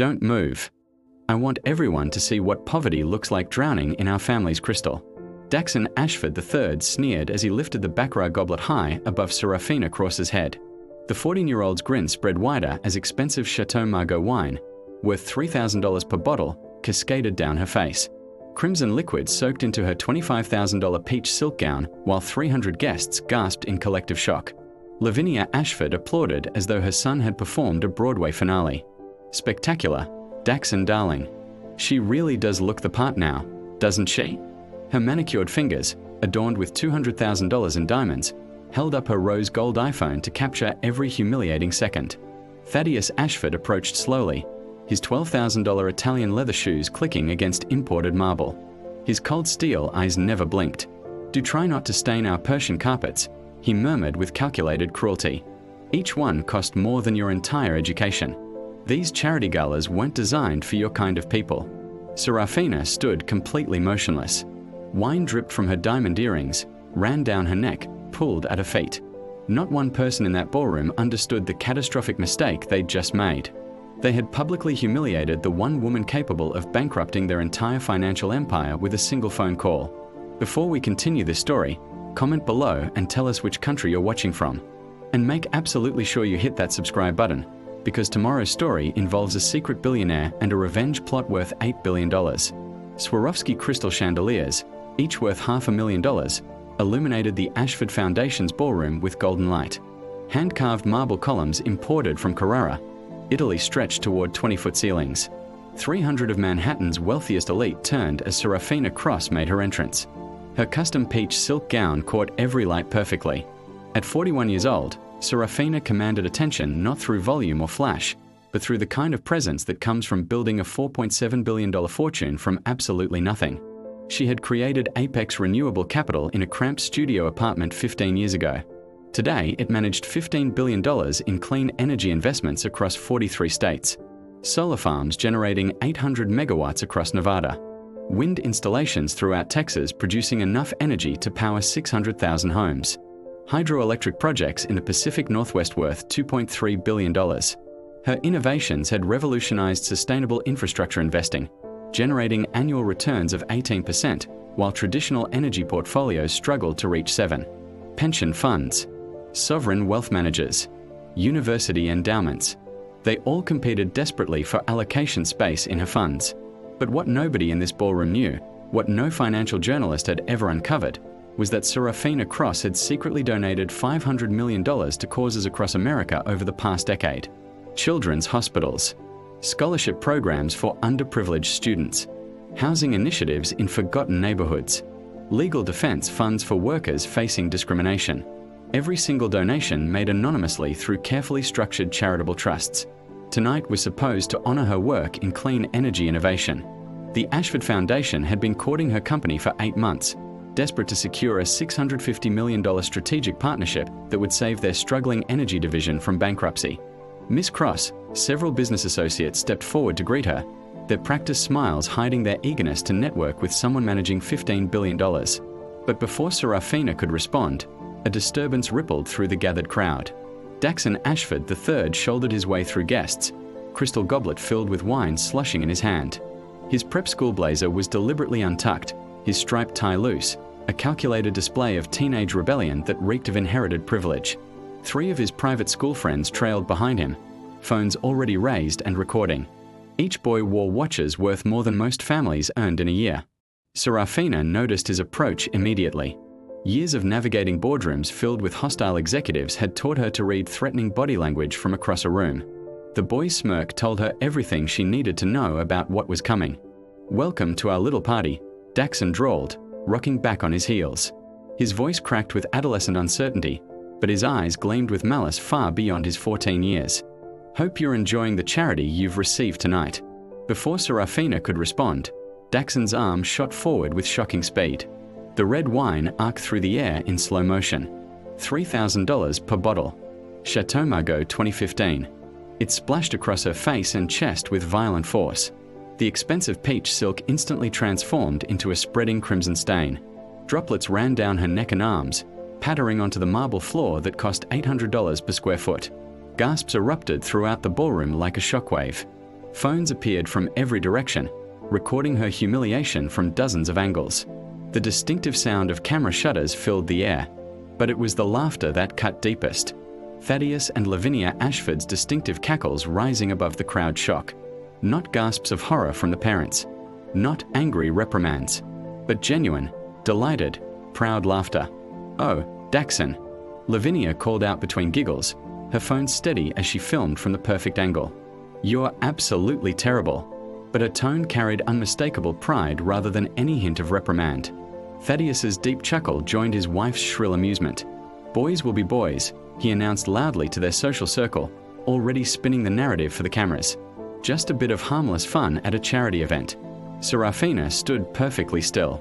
Don't move. I want everyone to see what poverty looks like drowning in our family's crystal. Daxon Ashford III sneered as he lifted the baccarat goblet high above Seraphina Cross's head. The 14-year-old's grin spread wider as expensive Chateau Margaux wine, worth $3,000 per bottle, cascaded down her face. Crimson liquid soaked into her $25,000 peach silk gown, while 300 guests gasped in collective shock. Lavinia Ashford applauded as though her son had performed a Broadway finale. Spectacular, Daxon darling. She really does look the part now, doesn't she? Her manicured fingers, adorned with $200,000 in diamonds, held up her rose gold iPhone to capture every humiliating second. Thaddeus Ashford approached slowly, his $12,000 Italian leather shoes clicking against imported marble. His cold steel eyes never blinked. "Do try not to stain our Persian carpets," he murmured with calculated cruelty. "Each one cost more than your entire education. These charity galas weren't designed for your kind of people." Seraphina stood completely motionless. Wine dripped from her diamond earrings, ran down her neck, pulled at her feet. Not one person in that ballroom understood the catastrophic mistake they'd just made. They had publicly humiliated the one woman capable of bankrupting their entire financial empire with a single phone call. Before we continue this story, comment below and tell us which country you're watching from. And make absolutely sure you hit that subscribe button, because tomorrow's story involves a secret billionaire and a revenge plot worth $8 billion. Swarovski crystal chandeliers, each worth $500,000, illuminated the Ashford Foundation's ballroom with golden light. Hand-carved marble columns imported from Carrara, Italy stretched toward 20-foot ceilings. 300 of Manhattan's wealthiest elite turned as Seraphina Cross made her entrance. Her custom peach silk gown caught every light perfectly. At 41 years old, Seraphina commanded attention not through volume or flash, but through the kind of presence that comes from building a $4.7 billion fortune from absolutely nothing. She had created Apex Renewable Capital in a cramped studio apartment 15 years ago. Today, it managed $15 billion in clean energy investments across 43 states. Solar farms generating 800 megawatts across Nevada. Wind installations throughout Texas producing enough energy to power 600,000 homes. Hydroelectric projects in the Pacific Northwest worth $2.3 billion. Her innovations had revolutionized sustainable infrastructure investing, generating annual returns of 18%, while traditional energy portfolios struggled to reach 7%. Pension funds, sovereign wealth managers, university endowments. They all competed desperately for allocation space in her funds. But what nobody in this ballroom knew, what no financial journalist had ever uncovered, was that Seraphina Cross had secretly donated $500 million to causes across America over the past decade. Children's hospitals, scholarship programs for underprivileged students, housing initiatives in forgotten neighborhoods, legal defense funds for workers facing discrimination. Every single donation made anonymously through carefully structured charitable trusts. Tonight was supposed to honor her work in clean energy innovation. The Ashford Foundation had been courting her company for 8 months, desperate to secure a $650 million strategic partnership that would save their struggling energy division from bankruptcy. Miss Cross, several business associates stepped forward to greet her, their practiced smiles hiding their eagerness to network with someone managing $15 billion. But before Seraphina could respond, a disturbance rippled through the gathered crowd. Daxon Ashford III shouldered his way through guests, crystal goblet filled with wine slushing in his hand. His prep school blazer was deliberately untucked, his striped tie loose, a calculated display of teenage rebellion that reeked of inherited privilege. 3 of his private school friends trailed behind him, phones already raised and recording. Each boy wore watches worth more than most families earned in a year. Seraphina noticed his approach immediately. Years of navigating boardrooms filled with hostile executives had taught her to read threatening body language from across a room. The boy's smirk told her everything she needed to know about what was coming. "Welcome to our little party," Daxon drawled, rocking back on his heels. His voice cracked with adolescent uncertainty, but his eyes gleamed with malice far beyond his 14 years. "Hope you're enjoying the charity you've received tonight." Before Seraphina could respond, Daxon's arm shot forward with shocking speed. The red wine arced through the air in slow motion. $3,000 per bottle. Chateau Margaux 2015. It splashed across her face and chest with violent force. The expensive peach silk instantly transformed into a spreading crimson stain. Droplets ran down her neck and arms, pattering onto the marble floor that cost $800 per square foot. Gasps erupted throughout the ballroom like a shockwave. Phones appeared from every direction, recording her humiliation from dozens of angles. The distinctive sound of camera shutters filled the air, but it was the laughter that cut deepest. Thaddeus and Lavinia Ashford's distinctive cackles rising above the crowd shock. Not gasps of horror from the parents, not angry reprimands, but genuine, delighted, proud laughter. "Oh, Daxon," Lavinia called out between giggles, her phone steady as she filmed from the perfect angle. "You're absolutely terrible." But her tone carried unmistakable pride rather than any hint of reprimand. Thaddeus's deep chuckle joined his wife's shrill amusement. "Boys will be boys," he announced loudly to their social circle, already spinning the narrative for the cameras. Just a bit of harmless fun at a charity event. Seraphina stood perfectly still,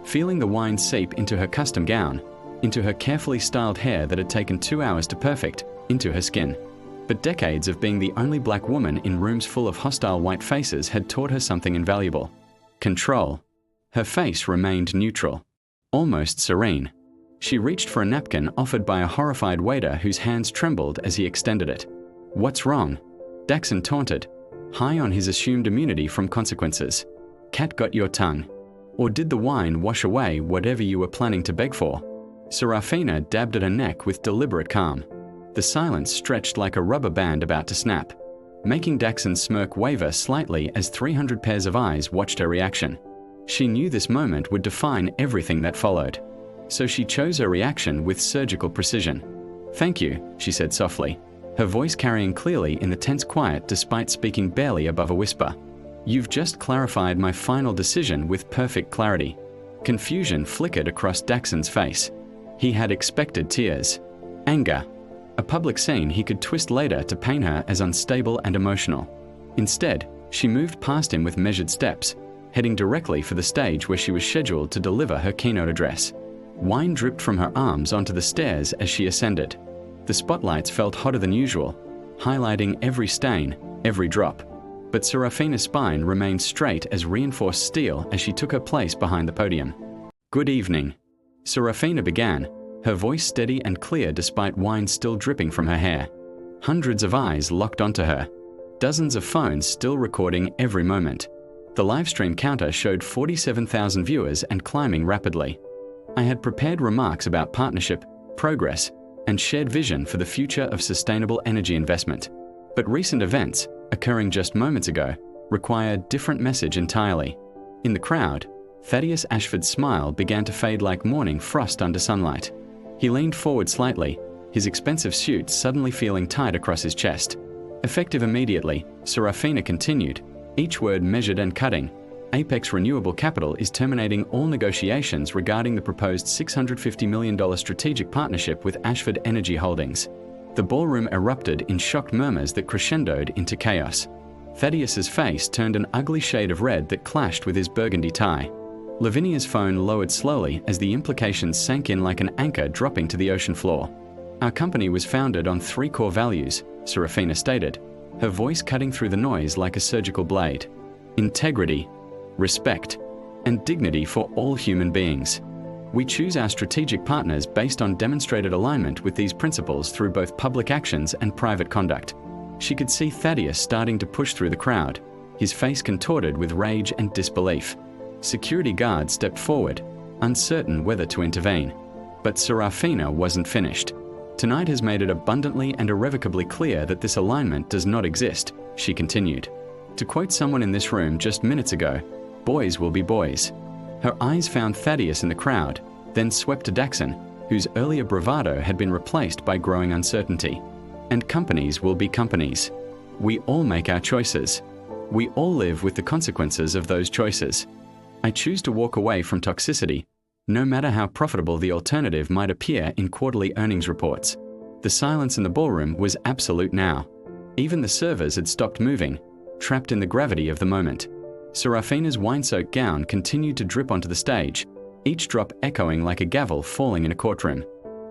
feeling the wine seep into her custom gown, into her carefully styled hair that had taken 2 hours to perfect, into her skin. But decades of being the only black woman in rooms full of hostile white faces had taught her something invaluable. Control. Her face remained neutral, almost serene. She reached for a napkin offered by a horrified waiter whose hands trembled as he extended it. "What's wrong?" Daxon taunted, high on his assumed immunity from consequences. "Cat got your tongue. Or did the wine wash away whatever you were planning to beg for?" Seraphina dabbed at her neck with deliberate calm. The silence stretched like a rubber band about to snap, making Daxon's smirk waver slightly as 300 pairs of eyes watched her reaction. She knew this moment would define everything that followed, so she chose her reaction with surgical precision. "Thank you," she said softly, her voice carrying clearly in the tense quiet despite speaking barely above a whisper. "You've just clarified my final decision with perfect clarity." Confusion flickered across Daxon's face. He had expected tears. Anger. A public scene he could twist later to paint her as unstable and emotional. Instead, she moved past him with measured steps, heading directly for the stage where she was scheduled to deliver her keynote address. Wine dripped from her arms onto the stairs as she ascended. The spotlights felt hotter than usual, highlighting every stain, every drop. But Seraphina's spine remained straight as reinforced steel as she took her place behind the podium. "Good evening," Seraphina began, her voice steady and clear despite wine still dripping from her hair. Hundreds of eyes locked onto her, dozens of phones still recording every moment. The livestream counter showed 47,000 viewers and climbing rapidly. "I had prepared remarks about partnership, progress, and shared vision for the future of sustainable energy investment. But recent events, occurring just moments ago, require a different message entirely." In the crowd, Thaddeus Ashford's smile began to fade like morning frost under sunlight. He leaned forward slightly, his expensive suit suddenly feeling tight across his chest. Effective immediately, Seraphina continued, each word measured and cutting. "Apex Renewable Capital is terminating all negotiations regarding the proposed $650 million strategic partnership with Ashford Energy Holdings." The ballroom erupted in shocked murmurs that crescendoed into chaos. Thaddeus's face turned an ugly shade of red that clashed with his burgundy tie. Lavinia's phone lowered slowly as the implications sank in like an anchor dropping to the ocean floor. "Our company was founded on 3 core values," Seraphina stated, her voice cutting through the noise like a surgical blade. "Integrity, respect, and dignity for all human beings. We choose our strategic partners based on demonstrated alignment with these principles through both public actions and private conduct." She could see Thaddeus starting to push through the crowd, his face contorted with rage and disbelief. Security guards stepped forward, uncertain whether to intervene. But Seraphina wasn't finished. "Tonight has made it abundantly and irrevocably clear that this alignment does not exist," she continued. To quote someone in this room just minutes ago, "Boys will be boys." Her eyes found Thaddeus in the crowd, then swept to Daxon, whose earlier bravado had been replaced by growing uncertainty. "And companies will be companies. We all make our choices. We all live with the consequences of those choices. I choose to walk away from toxicity, no matter how profitable the alternative might appear in quarterly earnings reports." The silence in the ballroom was absolute now. Even the servers had stopped moving, trapped in the gravity of the moment. Seraphina's wine-soaked gown continued to drip onto the stage, each drop echoing like a gavel falling in a courtroom.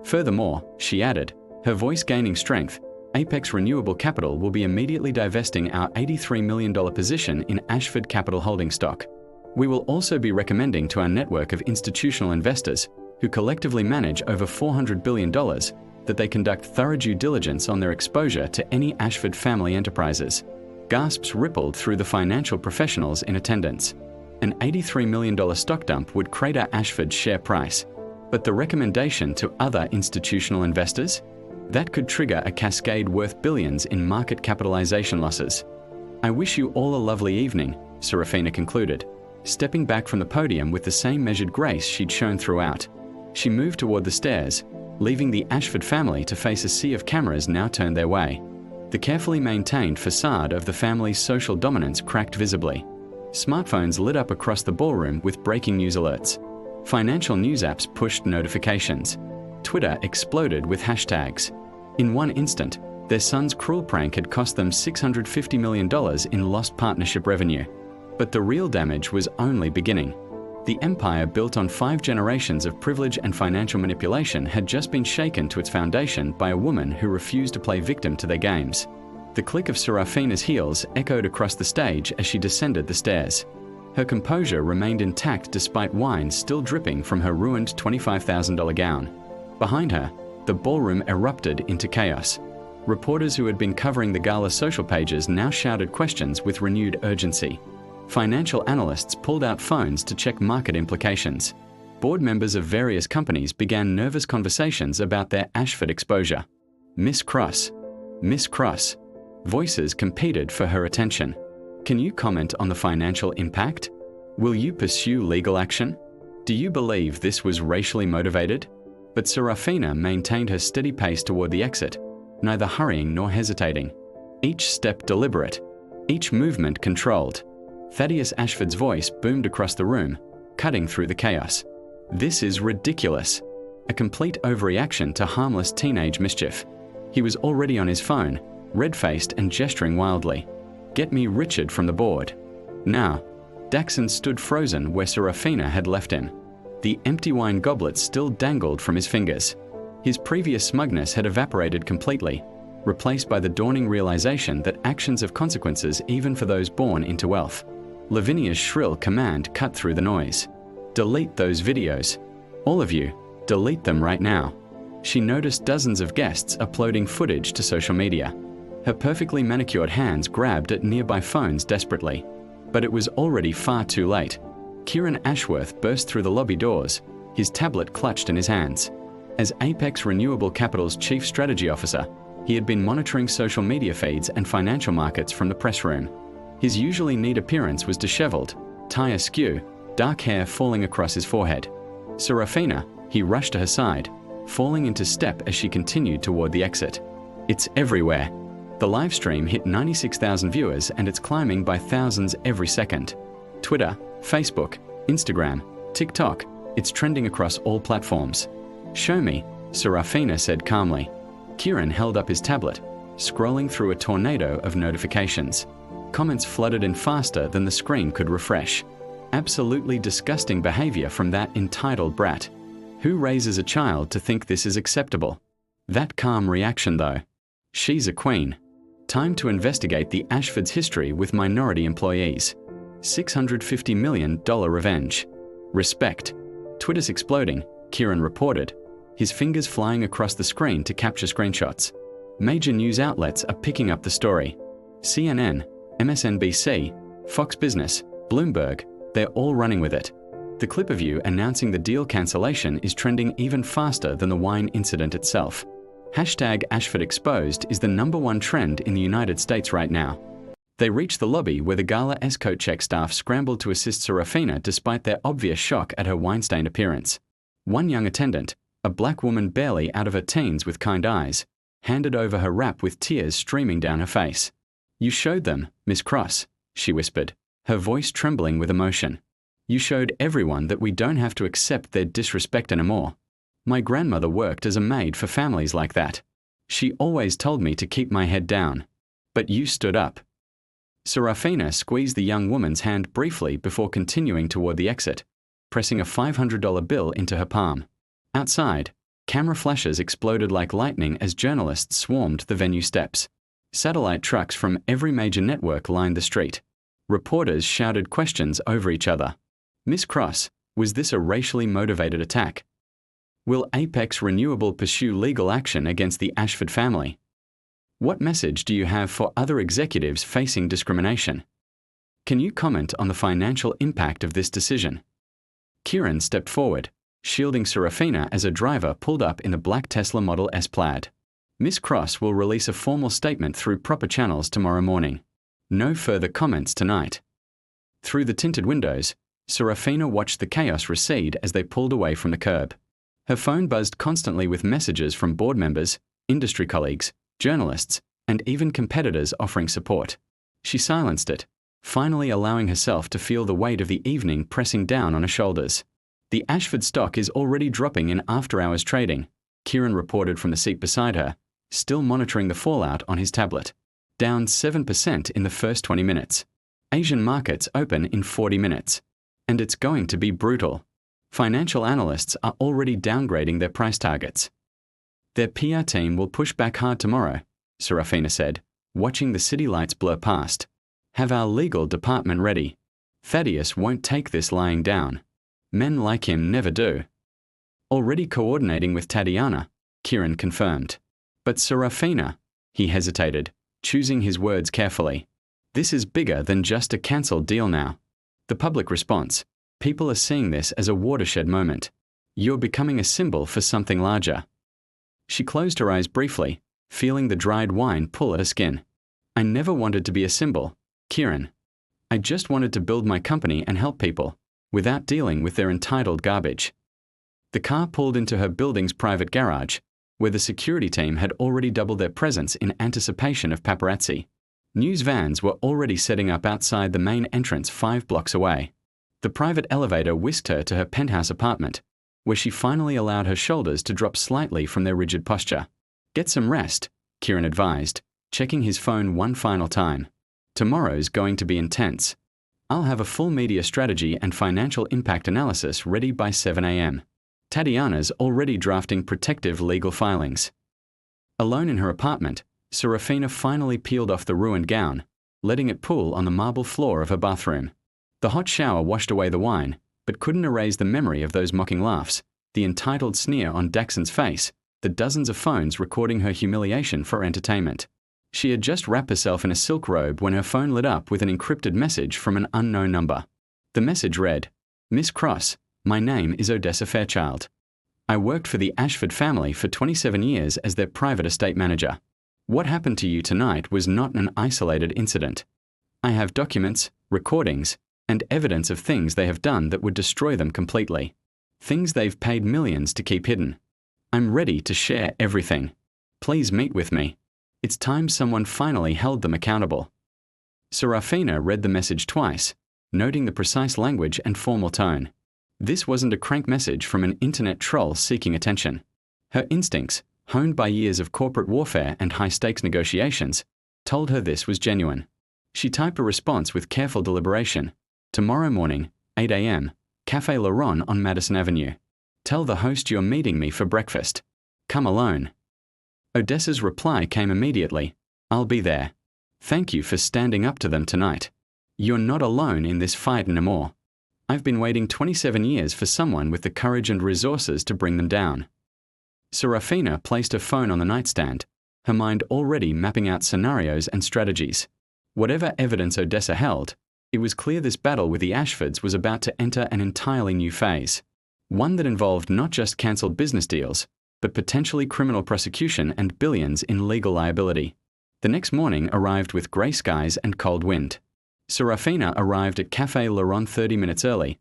"Furthermore," she added, her voice gaining strength, "Apex Renewable Capital will be immediately divesting our $83 million position in Ashford Capital Holding stock. We will also be recommending to our network of institutional investors, who collectively manage over $400 billion, that they conduct thorough due diligence on their exposure to any Ashford family enterprises. Gasps rippled through the financial professionals in attendance. An $83 million stock dump would crater Ashford's share price. But the recommendation to other institutional investors? That could trigger a cascade worth billions in market capitalization losses. "I wish you all a lovely evening," Seraphina concluded, stepping back from the podium with the same measured grace she'd shown throughout. She moved toward the stairs, leaving the Ashford family to face a sea of cameras now turned their way. The carefully maintained facade of the family's social dominance cracked visibly. Smartphones lit up across the ballroom with breaking news alerts. Financial news apps pushed notifications. Twitter exploded with hashtags. In one instant, their son's cruel prank had cost them $650 million in lost partnership revenue. But the real damage was only beginning. The empire built on 5 generations of privilege and financial manipulation had just been shaken to its foundation by a woman who refused to play victim to their games. The click of Seraphina's heels echoed across the stage as she descended the stairs. Her composure remained intact despite wine still dripping from her ruined $25,000 gown. Behind her, the ballroom erupted into chaos. Reporters who had been covering the gala social pages now shouted questions with renewed urgency. Financial analysts pulled out phones to check market implications. Board members of various companies began nervous conversations about their Ashford exposure. Miss Cross. Miss Cross. Voices competed for her attention. Can you comment on the financial impact? Will you pursue legal action? Do you believe this was racially motivated? But Seraphina maintained her steady pace toward the exit, neither hurrying nor hesitating. Each step deliberate, each movement controlled. Thaddeus Ashford's voice boomed across the room, cutting through the chaos. "This is ridiculous." A complete overreaction to harmless teenage mischief. He was already on his phone, red-faced and gesturing wildly. "Get me Richard from the board." Now, Daxon stood frozen where Seraphina had left him. The empty wine goblet still dangled from his fingers. His previous smugness had evaporated completely, replaced by the dawning realization that actions have consequences even for those born into wealth. Lavinia's shrill command cut through the noise. "Delete those videos. All of you, delete them right now." She noticed dozens of guests uploading footage to social media. Her perfectly manicured hands grabbed at nearby phones desperately. But it was already far too late. Kieran Ashworth burst through the lobby doors, his tablet clutched in his hands. As Apex Renewable Capital's chief strategy officer, he had been monitoring social media feeds and financial markets from the press room. His usually neat appearance was disheveled, tie askew, dark hair falling across his forehead. "Seraphina," he rushed to her side, falling into step as she continued toward the exit. "It's everywhere." The live stream hit 96,000 viewers and it's climbing by thousands every second. Twitter, Facebook, Instagram, TikTok, it's trending across all platforms. "Show me," Seraphina said calmly. Kieran held up his tablet, scrolling through a tornado of notifications. Comments flooded in faster than the screen could refresh. Absolutely disgusting behavior from that entitled brat. Who raises a child to think this is acceptable? That calm reaction though. She's a queen. Time to investigate the Ashford's history with minority employees. $650 million revenge. Respect. Twitter's exploding, Kieran reported, his fingers flying across the screen to capture screenshots. Major news outlets are picking up the story. CNN, MSNBC, Fox Business, Bloomberg, they're all running with it. The clip of you announcing the deal cancellation is trending even faster than the wine incident itself. #AshfordExposed is the #1 trend in the United States right now. They reached the lobby where the gala escort check staff scrambled to assist Seraphina despite their obvious shock at her wine-stained appearance. One young attendant, a black woman barely out of her teens with kind eyes, handed over her wrap with tears streaming down her face. "You showed them, Miss Cross," she whispered, her voice trembling with emotion. "You showed everyone that we don't have to accept their disrespect anymore. My grandmother worked as a maid for families like that. She always told me to keep my head down. But you stood up." Seraphina squeezed the young woman's hand briefly before continuing toward the exit, pressing a $500 bill into her palm. Outside, camera flashes exploded like lightning as journalists swarmed the venue steps. Satellite trucks from every major network lined the street. Reporters shouted questions over each other. "Miss Cross, was this a racially motivated attack? Will Apex Renewable pursue legal action against the Ashford family?" What message do you have for other executives facing discrimination? Can you comment on the financial impact of this decision? Kieran stepped forward, shielding Seraphina as a driver pulled up in the black Tesla Model S Plaid. Miss Cross will release a formal statement through proper channels tomorrow morning. No further comments tonight. Through the tinted windows, Seraphina watched the chaos recede as they pulled away from the curb. Her phone buzzed constantly with messages from board members, industry colleagues, journalists, and even competitors offering support. She silenced it, finally allowing herself to feel the weight of the evening pressing down on her shoulders. The Ashford stock is already dropping in after-hours trading, Kieran reported from the seat beside her, still monitoring the fallout on his tablet. Down 7% in the first 20 minutes. Asian markets open in 40 minutes. And it's going to be brutal. Financial analysts are already downgrading their price targets. Their PR team will push back hard tomorrow, Seraphina said, watching the city lights blur past. Have our legal department ready. Thaddeus won't take this lying down. Men like him never do. Already coordinating with Tatiana, Kieran confirmed. But Seraphina, he hesitated, choosing his words carefully. This is bigger than just a cancelled deal now. The public response. People are seeing this as a watershed moment. You're becoming a symbol for something larger. She closed her eyes briefly, feeling the dried wine pull at her skin. I never wanted to be a symbol, Kieran. I just wanted to build my company and help people, without dealing with their entitled garbage. The car pulled into her building's private garage, where the security team had already doubled their presence in anticipation of paparazzi. News vans were already setting up outside the main entrance 5 blocks away. The private elevator whisked her to her penthouse apartment, where she finally allowed her shoulders to drop slightly from their rigid posture. Get some rest, Kieran advised, checking his phone one final time. Tomorrow's going to be intense. I'll have a full media strategy and financial impact analysis ready by 7 a.m. Tatiana's already drafting protective legal filings. Alone in her apartment, Seraphina finally peeled off the ruined gown, letting it pool on the marble floor of her bathroom. The hot shower washed away the wine, but couldn't erase the memory of those mocking laughs, the entitled sneer on Daxon's face, the dozens of phones recording her humiliation for entertainment. She had just wrapped herself in a silk robe when her phone lit up with an encrypted message from an unknown number. The message read, Miss Cross, my name is Odessa Fairchild. I worked for the Ashford family for 27 years as their private estate manager. What happened to you tonight was not an isolated incident. I have documents, recordings, and evidence of things they have done that would destroy them completely. Things they've paid millions to keep hidden. I'm ready to share everything. Please meet with me. It's time someone finally held them accountable. Seraphina read the message twice, noting the precise language and formal tone. This wasn't a crank message from an internet troll seeking attention. Her instincts, honed by years of corporate warfare and high-stakes negotiations, told her this was genuine. She typed a response with careful deliberation. Tomorrow morning, 8 a.m., Café Le Ron on Madison Avenue. Tell the host you're meeting me for breakfast. Come alone. Odessa's reply came immediately. I'll be there. Thank you for standing up to them tonight. You're not alone in this fight anymore. I've been waiting 27 years for someone with the courage and resources to bring them down. Seraphina placed her phone on the nightstand, her mind already mapping out scenarios and strategies. Whatever evidence Odessa held, it was clear this battle with the Ashfords was about to enter an entirely new phase. One that involved not just cancelled business deals, but potentially criminal prosecution and billions in legal liability. The next morning arrived with grey skies and cold wind. Seraphina arrived at Café Le Ron 30 minutes early,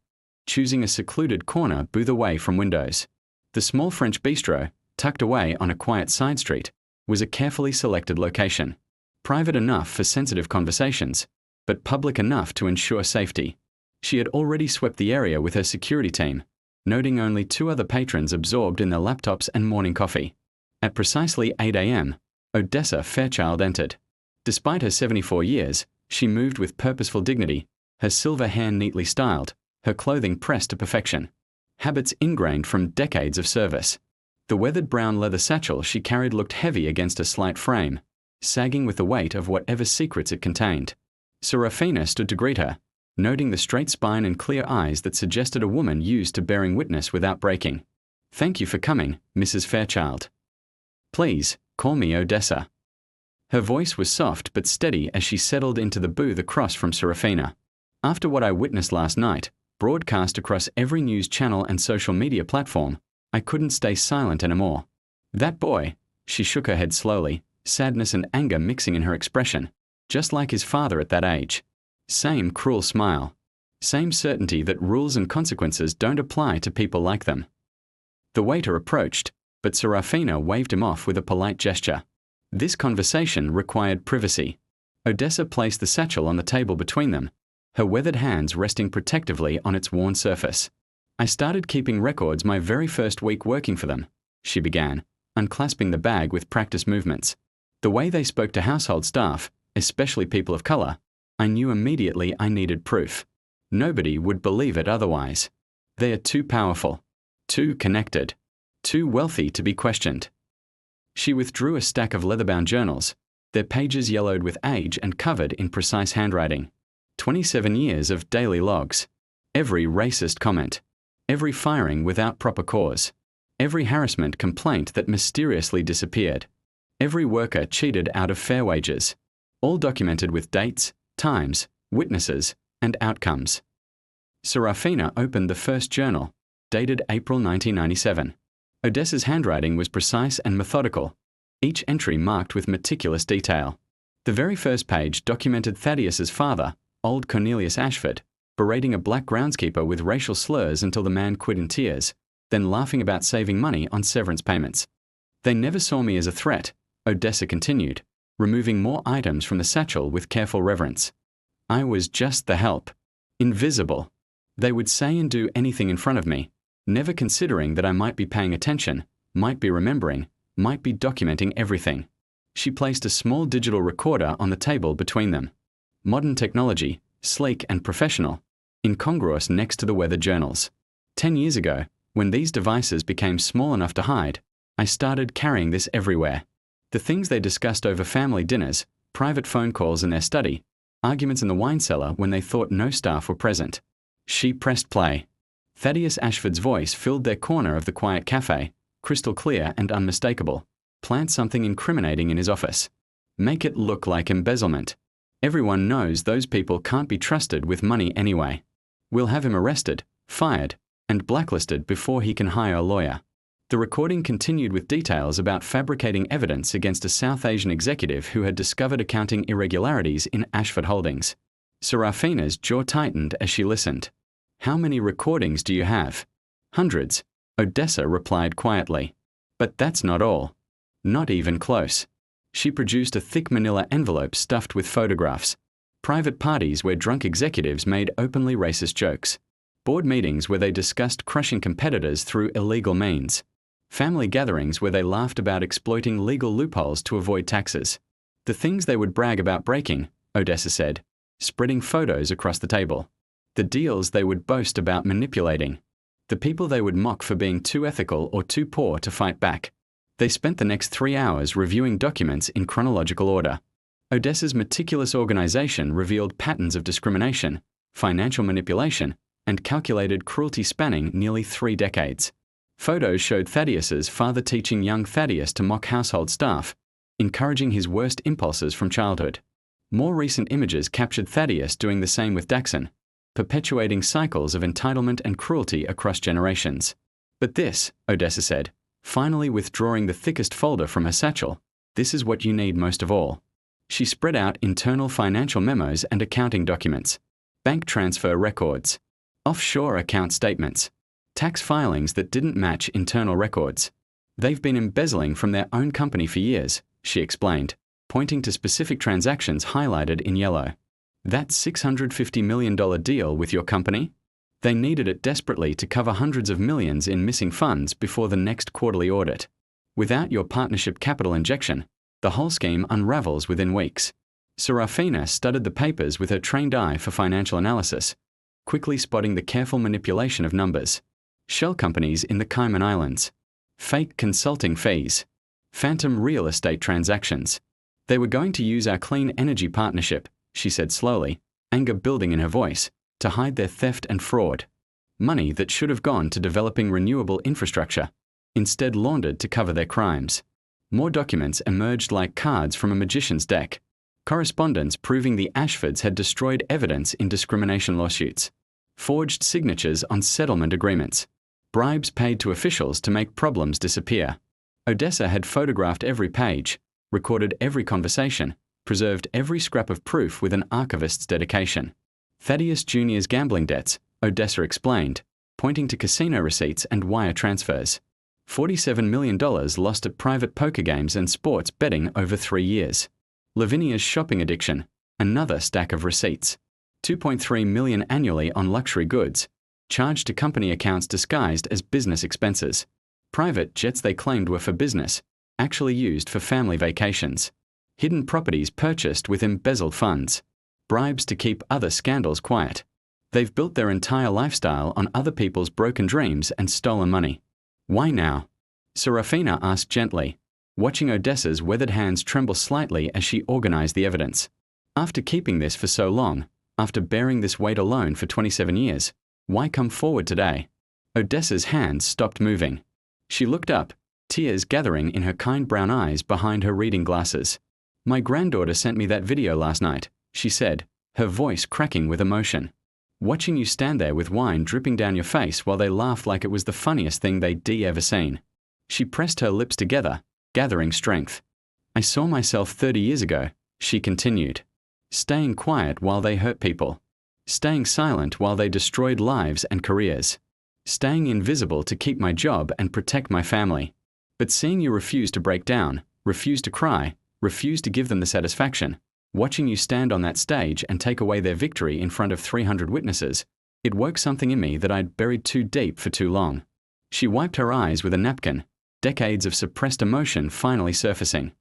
choosing a secluded corner booth away from windows. The small French bistro, tucked away on a quiet side street, was a carefully selected location. Private enough for sensitive conversations, but public enough to ensure safety. She had already swept the area with her security team, noting only 2 other patrons absorbed in their laptops and morning coffee. At precisely 8 a.m., Odessa Fairchild entered. Despite her 74 years, she moved with purposeful dignity, her silver hair neatly styled, her clothing pressed to perfection. Habits ingrained from decades of service. The weathered brown leather satchel she carried looked heavy against a slight frame, sagging with the weight of whatever secrets it contained. Seraphina stood to greet her, noting the straight spine and clear eyes that suggested a woman used to bearing witness without breaking. Thank you for coming, Mrs. Fairchild. Please, call me Odessa. Her voice was soft but steady as she settled into the booth across from Seraphina. After what I witnessed last night, broadcast across every news channel and social media platform, I couldn't stay silent anymore. That boy, she shook her head slowly, sadness and anger mixing in her expression, just like his father at that age. Same cruel smile. Same certainty that rules and consequences don't apply to people like them. The waiter approached, but Seraphina waved him off with a polite gesture. This conversation required privacy. Odessa placed the satchel on the table between them, her weathered hands resting protectively on its worn surface. I started keeping records my very first week working for them, she began, unclasping the bag with practiced movements. The way they spoke to household staff, especially people of color, I knew immediately I needed proof. Nobody would believe it otherwise. They are too powerful, too connected, too wealthy to be questioned. She withdrew a stack of leather-bound journals, their pages yellowed with age and covered in precise handwriting. 27 years of daily logs. Every racist comment. Every firing without proper cause. Every harassment complaint that mysteriously disappeared. Every worker cheated out of fair wages. All documented with dates, times, witnesses, and outcomes. Seraphina opened the first journal, dated April 1997. Odessa's handwriting was precise and methodical, each entry marked with meticulous detail. The very first page documented Thaddeus's father, old Cornelius Ashford, berating a black groundskeeper with racial slurs until the man quit in tears, then laughing about saving money on severance payments. They never saw me as a threat, Odessa continued, removing more items from the satchel with careful reverence. I was just the help. Invisible. They would say and do anything in front of me, never considering that I might be paying attention, might be remembering, might be documenting everything. She placed a small digital recorder on the table between them. Modern technology, sleek and professional, incongruous next to the weather journals. 10 years ago, when these devices became small enough to hide, I started carrying this everywhere. The things they discussed over family dinners, private phone calls in their study, arguments in the wine cellar when they thought no staff were present. She pressed play. Thaddeus Ashford's voice filled their corner of the quiet cafe, crystal clear and unmistakable. Plant something incriminating in his office. Make it look like embezzlement. Everyone knows those people can't be trusted with money anyway. We'll have him arrested, fired, and blacklisted before he can hire a lawyer. The recording continued with details about fabricating evidence against a South Asian executive who had discovered accounting irregularities in Ashford Holdings. Seraphina's jaw tightened as she listened. How many recordings do you have? Hundreds, Odessa replied quietly. But that's not all. Not even close. She produced a thick manila envelope stuffed with photographs. Private parties where drunk executives made openly racist jokes. Board meetings where they discussed crushing competitors through illegal means. Family gatherings where they laughed about exploiting legal loopholes to avoid taxes. The things they would brag about breaking, Odessa said, spreading photos across the table. The deals they would boast about manipulating. The people they would mock for being too ethical or too poor to fight back. They spent the next 3 hours reviewing documents in chronological order. Odessa's meticulous organization revealed patterns of discrimination, financial manipulation, and calculated cruelty spanning nearly 3 decades. Photos showed Thaddeus's father teaching young Thaddeus to mock household staff, encouraging his worst impulses from childhood. More recent images captured Thaddeus doing the same with Daxon, perpetuating cycles of entitlement and cruelty across generations. But this, Odessa said, finally withdrawing the thickest folder from her satchel, this is what you need most of all. She spread out internal financial memos and accounting documents, bank transfer records, offshore account statements, tax filings that didn't match internal records. They've been embezzling from their own company for years, she explained, pointing to specific transactions highlighted in yellow. That $650 million deal with your company? They needed it desperately to cover hundreds of millions in missing funds before the next quarterly audit. Without your partnership capital injection, the whole scheme unravels within weeks. Seraphina studied the papers with her trained eye for financial analysis, quickly spotting the careful manipulation of numbers. Shell companies in the Cayman Islands. Fake consulting fees. Phantom real estate transactions. They were going to use our clean energy partnership, she said slowly, anger building in her voice, to hide their theft and fraud. Money that should have gone to developing renewable infrastructure, instead laundered to cover their crimes. More documents emerged like cards from a magician's deck. Correspondence proving the Ashfords had destroyed evidence in discrimination lawsuits. Forged signatures on settlement agreements. Bribes paid to officials to make problems disappear. Odessa had photographed every page, recorded every conversation, preserved every scrap of proof with an archivist's dedication. Thaddeus Jr.'s gambling debts, Odessa explained, pointing to casino receipts and wire transfers. $47 million lost at private poker games and sports betting over 3 years. Lavinia's shopping addiction, another stack of receipts. $2.3 million annually on luxury goods, charged to company accounts disguised as business expenses. Private jets they claimed were for business, actually used for family vacations. Hidden properties purchased with embezzled funds. Bribes to keep other scandals quiet. They've built their entire lifestyle on other people's broken dreams and stolen money. Why now? Seraphina asked gently, watching Odessa's weathered hands tremble slightly as she organized the evidence. After keeping this for so long, after bearing this weight alone for 27 years, why come forward today? Odessa's hands stopped moving. She looked up, tears gathering in her kind brown eyes behind her reading glasses. My granddaughter sent me that video last night, she said, her voice cracking with emotion. Watching you stand there with wine dripping down your face while they laughed like it was the funniest thing they'd ever seen. She pressed her lips together, gathering strength. I saw myself 30 years ago, she continued. Staying quiet while they hurt people. Staying silent while they destroyed lives and careers. Staying invisible to keep my job and protect my family. But seeing you refuse to break down, refuse to cry, refuse to give them the satisfaction, watching you stand on that stage and take away their victory in front of 300 witnesses, it woke something in me that I'd buried too deep for too long. She wiped her eyes with a napkin, decades of suppressed emotion finally surfacing.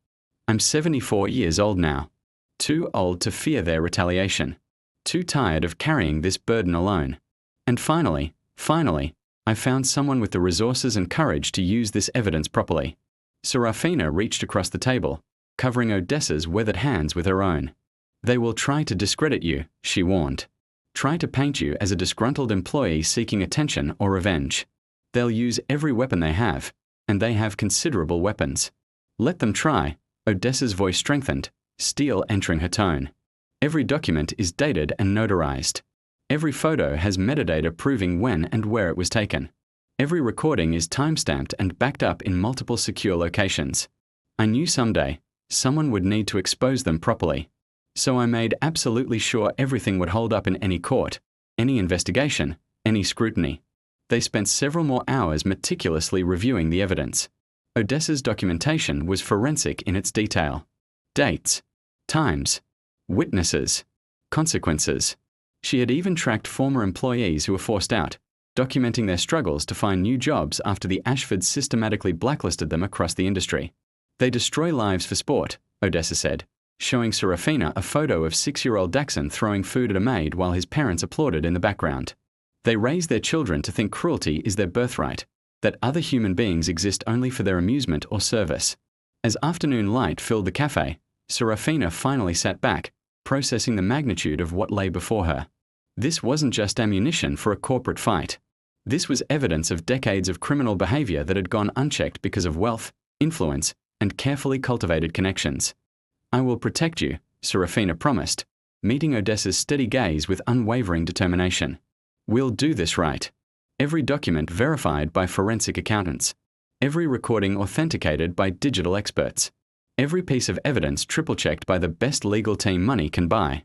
I'm 74 years old now. Too old to fear their retaliation. Too tired of carrying this burden alone. And finally, I found someone with the resources and courage to use this evidence properly. Seraphina reached across the table, covering Odessa's weathered hands with her own. They will try to discredit you, she warned. Try to paint you as a disgruntled employee seeking attention or revenge. They'll use every weapon they have, and they have considerable weapons. Let them try, Odessa's voice strengthened, steel entering her tone. Every document is dated and notarized. Every photo has metadata proving when and where it was taken. Every recording is timestamped and backed up in multiple secure locations. I knew someday, someone would need to expose them properly. So I made absolutely sure everything would hold up in any court, any investigation, any scrutiny. They spent several more hours meticulously reviewing the evidence. Odessa's documentation was forensic in its detail. Dates, times, witnesses, consequences. She had even tracked former employees who were forced out, documenting their struggles to find new jobs after the Ashfords systematically blacklisted them across the industry. They destroy lives for sport, Odessa said, showing Seraphina a photo of 6-year-old Daxon throwing food at a maid while his parents applauded in the background. They raise their children to think cruelty is their birthright, that other human beings exist only for their amusement or service. As afternoon light filled the cafe, Seraphina finally sat back, processing the magnitude of what lay before her. This wasn't just ammunition for a corporate fight. This was evidence of decades of criminal behavior that had gone unchecked because of wealth, influence, and carefully cultivated connections. I will protect you, Seraphina promised, meeting Odessa's steady gaze with unwavering determination. We'll do this right. Every document verified by forensic accountants. Every recording authenticated by digital experts. Every piece of evidence triple-checked by the best legal team money can buy.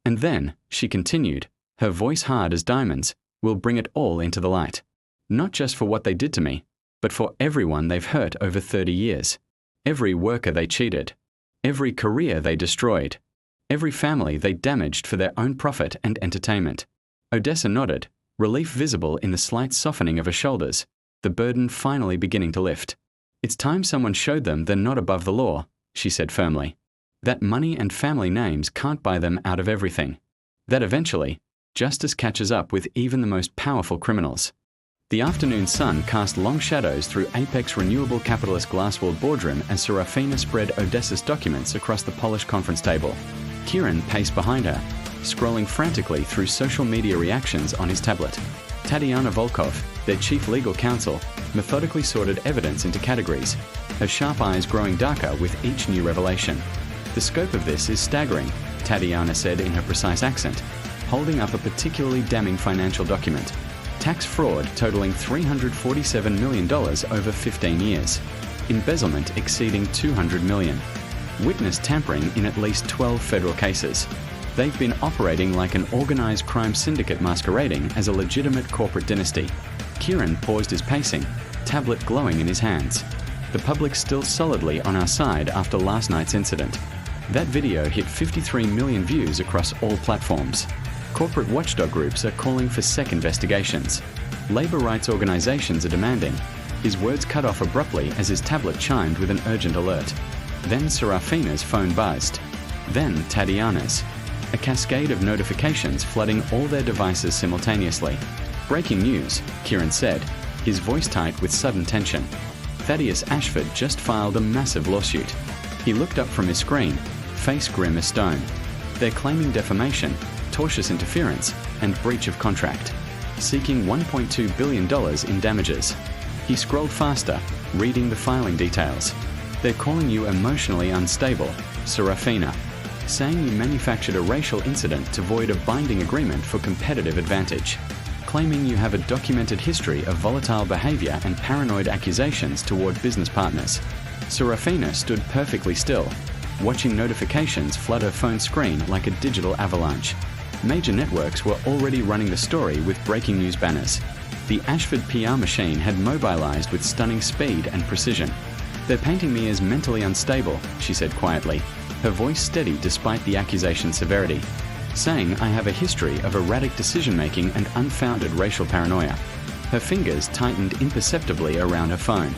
And then, she continued, her voice hard as diamonds, we'll bring it all into the light. Not just for what they did to me, but for everyone they've hurt over 30 years. Every worker they cheated. Every career they destroyed. Every family they damaged for their own profit and entertainment. Odessa nodded, relief visible in the slight softening of her shoulders, the burden finally beginning to lift. It's time someone showed them they're not above the law, she said firmly. That money and family names can't buy them out of everything. That eventually, justice catches up with even the most powerful criminals. The afternoon sun cast long shadows through Apex Renewable capitalist glass-walled boardroom as Seraphina spread Odessa's documents across the polished conference table. Kieran paced behind her, scrolling frantically through social media reactions on his tablet. Tatiana Volkov, their chief legal counsel, methodically sorted evidence into categories, her sharp eyes growing darker with each new revelation. "The scope of this is staggering," Tatiana said in her precise accent, holding up a particularly damning financial document. Tax fraud totaling $347 million over 15 years. Embezzlement exceeding $200 million. Witness tampering in at least 12 federal cases. They've been operating like an organized crime syndicate masquerading as a legitimate corporate dynasty. Kieran paused his pacing, tablet glowing in his hands. The public's still solidly on our side after last night's incident. That video hit 53 million views across all platforms. Corporate watchdog groups are calling for SEC investigations. Labor rights organizations are demanding. His words cut off abruptly as his tablet chimed with an urgent alert. Then Seraphina's phone buzzed. Then Tatiana's. A cascade of notifications flooding all their devices simultaneously. "Breaking news," Kieran said, his voice tight with sudden tension. Thaddeus Ashford just filed a massive lawsuit. He looked up from his screen, face grim as stone. They're claiming defamation, tortious interference, and breach of contract, seeking $1.2 billion in damages. He scrolled faster, reading the filing details. "They're calling you emotionally unstable, Seraphina, saying you manufactured a racial incident to void a binding agreement for competitive advantage, claiming you have a documented history of volatile behavior and paranoid accusations toward business partners." Seraphina stood perfectly still, watching notifications flood her phone screen like a digital avalanche. Major networks were already running the story with breaking news banners. The Ashford PR machine had mobilized with stunning speed and precision. "They're painting me as mentally unstable," she said quietly, her voice steady despite the accusation's severity, "saying I have a history of erratic decision-making and unfounded racial paranoia." Her fingers tightened imperceptibly around her phone.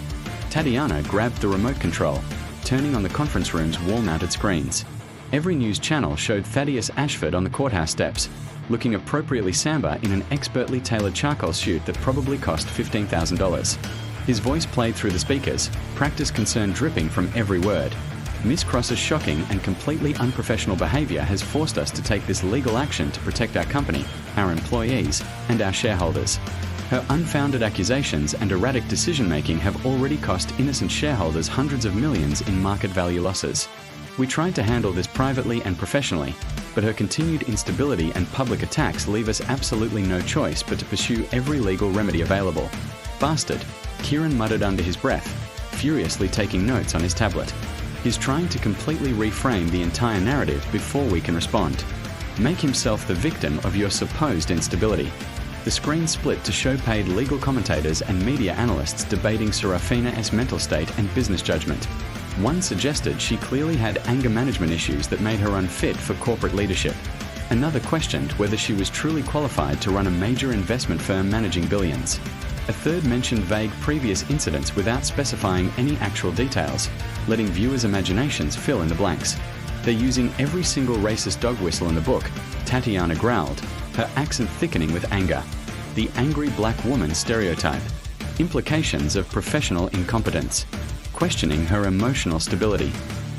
Tatiana grabbed the remote control, turning on the conference room's wall-mounted screens. Every news channel showed Thaddeus Ashford on the courthouse steps, looking appropriately somber in an expertly tailored charcoal suit that probably cost $15,000. His voice played through the speakers, practice concern dripping from every word. "Miss Cross's shocking and completely unprofessional behavior has forced us to take this legal action to protect our company, our employees, and our shareholders. Her unfounded accusations and erratic decision-making have already cost innocent shareholders hundreds of millions in market value losses. We tried to handle this privately and professionally, but her continued instability and public attacks leave us absolutely no choice but to pursue every legal remedy available." "Bastard," Kieran muttered under his breath, furiously taking notes on his tablet. He's trying to completely reframe the entire narrative before we can respond. "Make himself the victim of your supposed instability." The screen split to show paid legal commentators and media analysts debating Seraphina's mental state and business judgment. One suggested she clearly had anger management issues that made her unfit for corporate leadership. Another questioned whether she was truly qualified to run a major investment firm managing billions. A third mentioned vague previous incidents without specifying any actual details, letting viewers' imaginations fill in the blanks. "They're using every single racist dog whistle in the book," Tatiana growled, her accent thickening with anger. "The angry black woman stereotype. Implications of professional incompetence. Questioning her emotional stability.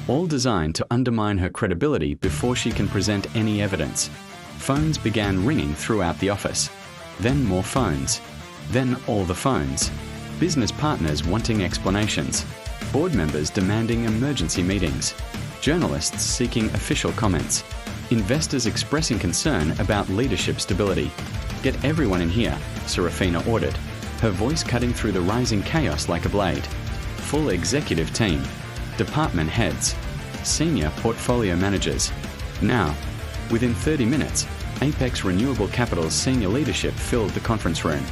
All designed to undermine her credibility before she can present any evidence." Phones began ringing throughout the office. Then more phones. Then all the phones. Business partners wanting explanations. Board members demanding emergency meetings. Journalists seeking official comments. Investors expressing concern about leadership stability. "Get everyone in here," Seraphina ordered, her voice cutting through the rising chaos like a blade. Full executive team. Department heads. Senior portfolio managers. Now. Within 30 minutes, Apex Renewable Capital's senior leadership filled the conference room.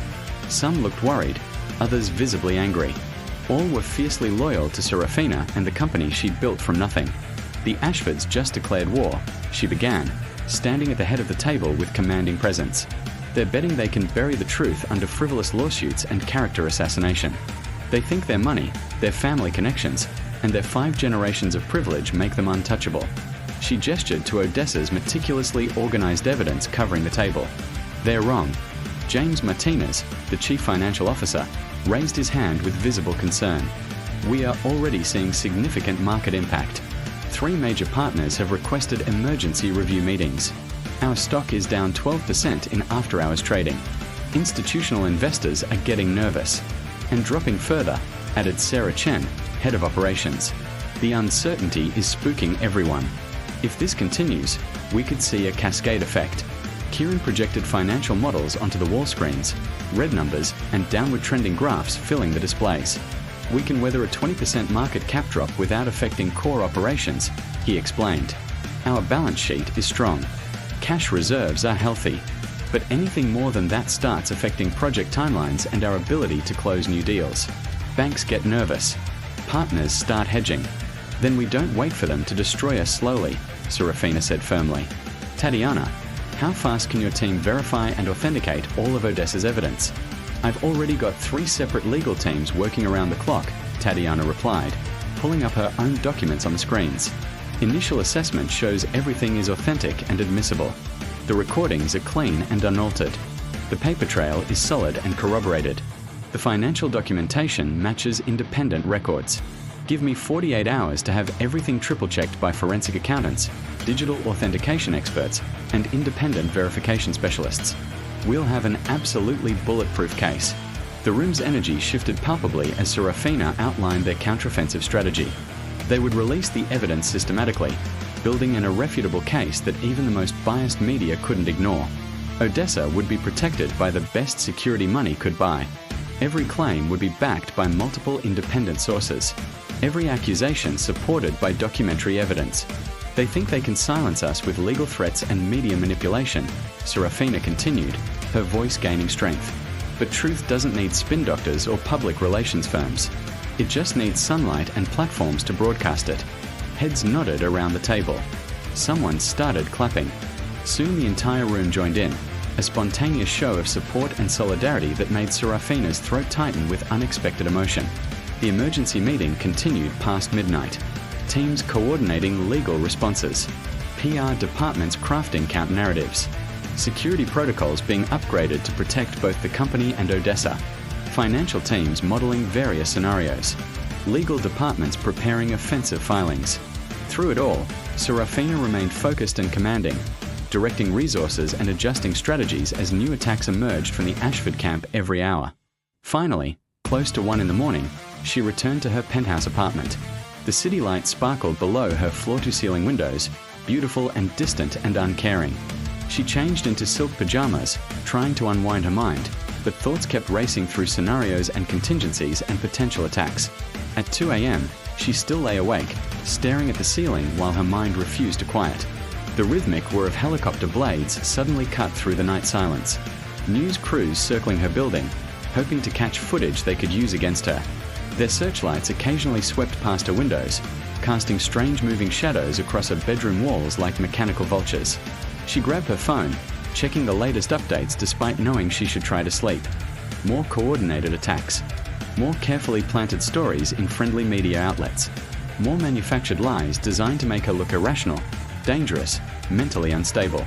Some looked worried, others visibly angry. All were fiercely loyal to Seraphina and the company she'd built from nothing. "The Ashfords just declared war," she began, standing at the head of the table with commanding presence. "They're betting they can bury the truth under frivolous lawsuits and character assassination. They think their money, their family connections, and their 5 generations of privilege make them untouchable." She gestured to Odessa's meticulously organized evidence covering the table. "They're wrong." James Martinez, the chief financial officer, raised his hand with visible concern. "We are already seeing significant market impact. 3 major partners have requested emergency review meetings. Our stock is down 12% in after-hours trading. Institutional investors are getting nervous." And dropping further, added Sarah Chen, head of operations. The uncertainty is spooking everyone. If this continues, we could see a cascade effect. Kieran projected financial models onto the wall screens, red numbers and downward trending graphs filling the displays. We can weather a 20% market cap drop without affecting core operations, he explained. Our balance sheet is strong. Cash reserves are healthy. But anything more than that starts affecting project timelines and our ability to close new deals. Banks get nervous. Partners start hedging. Then we don't wait for them to destroy us slowly, Seraphina said firmly. Tatiana, how fast can your team verify and authenticate all of Odessa's evidence? I've already got 3 separate legal teams working around the clock, Tatiana replied, pulling up her own documents on the screens. Initial assessment shows everything is authentic and admissible. The recordings are clean and unaltered. The paper trail is solid and corroborated. The financial documentation matches independent records. Give me 48 hours to have everything triple-checked by forensic accountants, digital authentication experts, and independent verification specialists. We'll have an absolutely bulletproof case. The room's energy shifted palpably as Seraphina outlined their counteroffensive strategy. They would release the evidence systematically, building an irrefutable case that even the most biased media couldn't ignore. Odessa would be protected by the best security money could buy. Every claim would be backed by multiple independent sources. Every accusation supported by documentary evidence. They think they can silence us with legal threats and media manipulation, Seraphina continued, her voice gaining strength. But truth doesn't need spin doctors or public relations firms. It just needs sunlight and platforms to broadcast it. Heads nodded around the table. Someone started clapping. Soon the entire room joined in, a spontaneous show of support and solidarity that made Seraphina's throat tighten with unexpected emotion. The emergency meeting continued past midnight. Teams coordinating legal responses. PR departments crafting counter narratives. Security protocols being upgraded to protect both the company and Odessa. Financial teams modeling various scenarios. Legal departments preparing offensive filings. Through it all, Seraphina remained focused and commanding, directing resources and adjusting strategies as new attacks emerged from the Ashford camp every hour. Finally, close to 1 in the morning, she returned to her penthouse apartment. The city light sparkled below her floor-to-ceiling windows, beautiful and distant and uncaring. She changed into silk pajamas, trying to unwind her mind, but thoughts kept racing through scenarios and contingencies and potential attacks. At 2 a.m., she still lay awake, staring at the ceiling while her mind refused to quiet. The rhythmic whir of helicopter blades suddenly cut through the night silence. News crews circling her building, hoping to catch footage they could use against her. Their searchlights occasionally swept past her windows, casting strange moving shadows across her bedroom walls like mechanical vultures. She grabbed her phone, checking the latest updates despite knowing she should try to sleep. More coordinated attacks. More carefully planted stories in friendly media outlets. More manufactured lies designed to make her look irrational, dangerous, mentally unstable.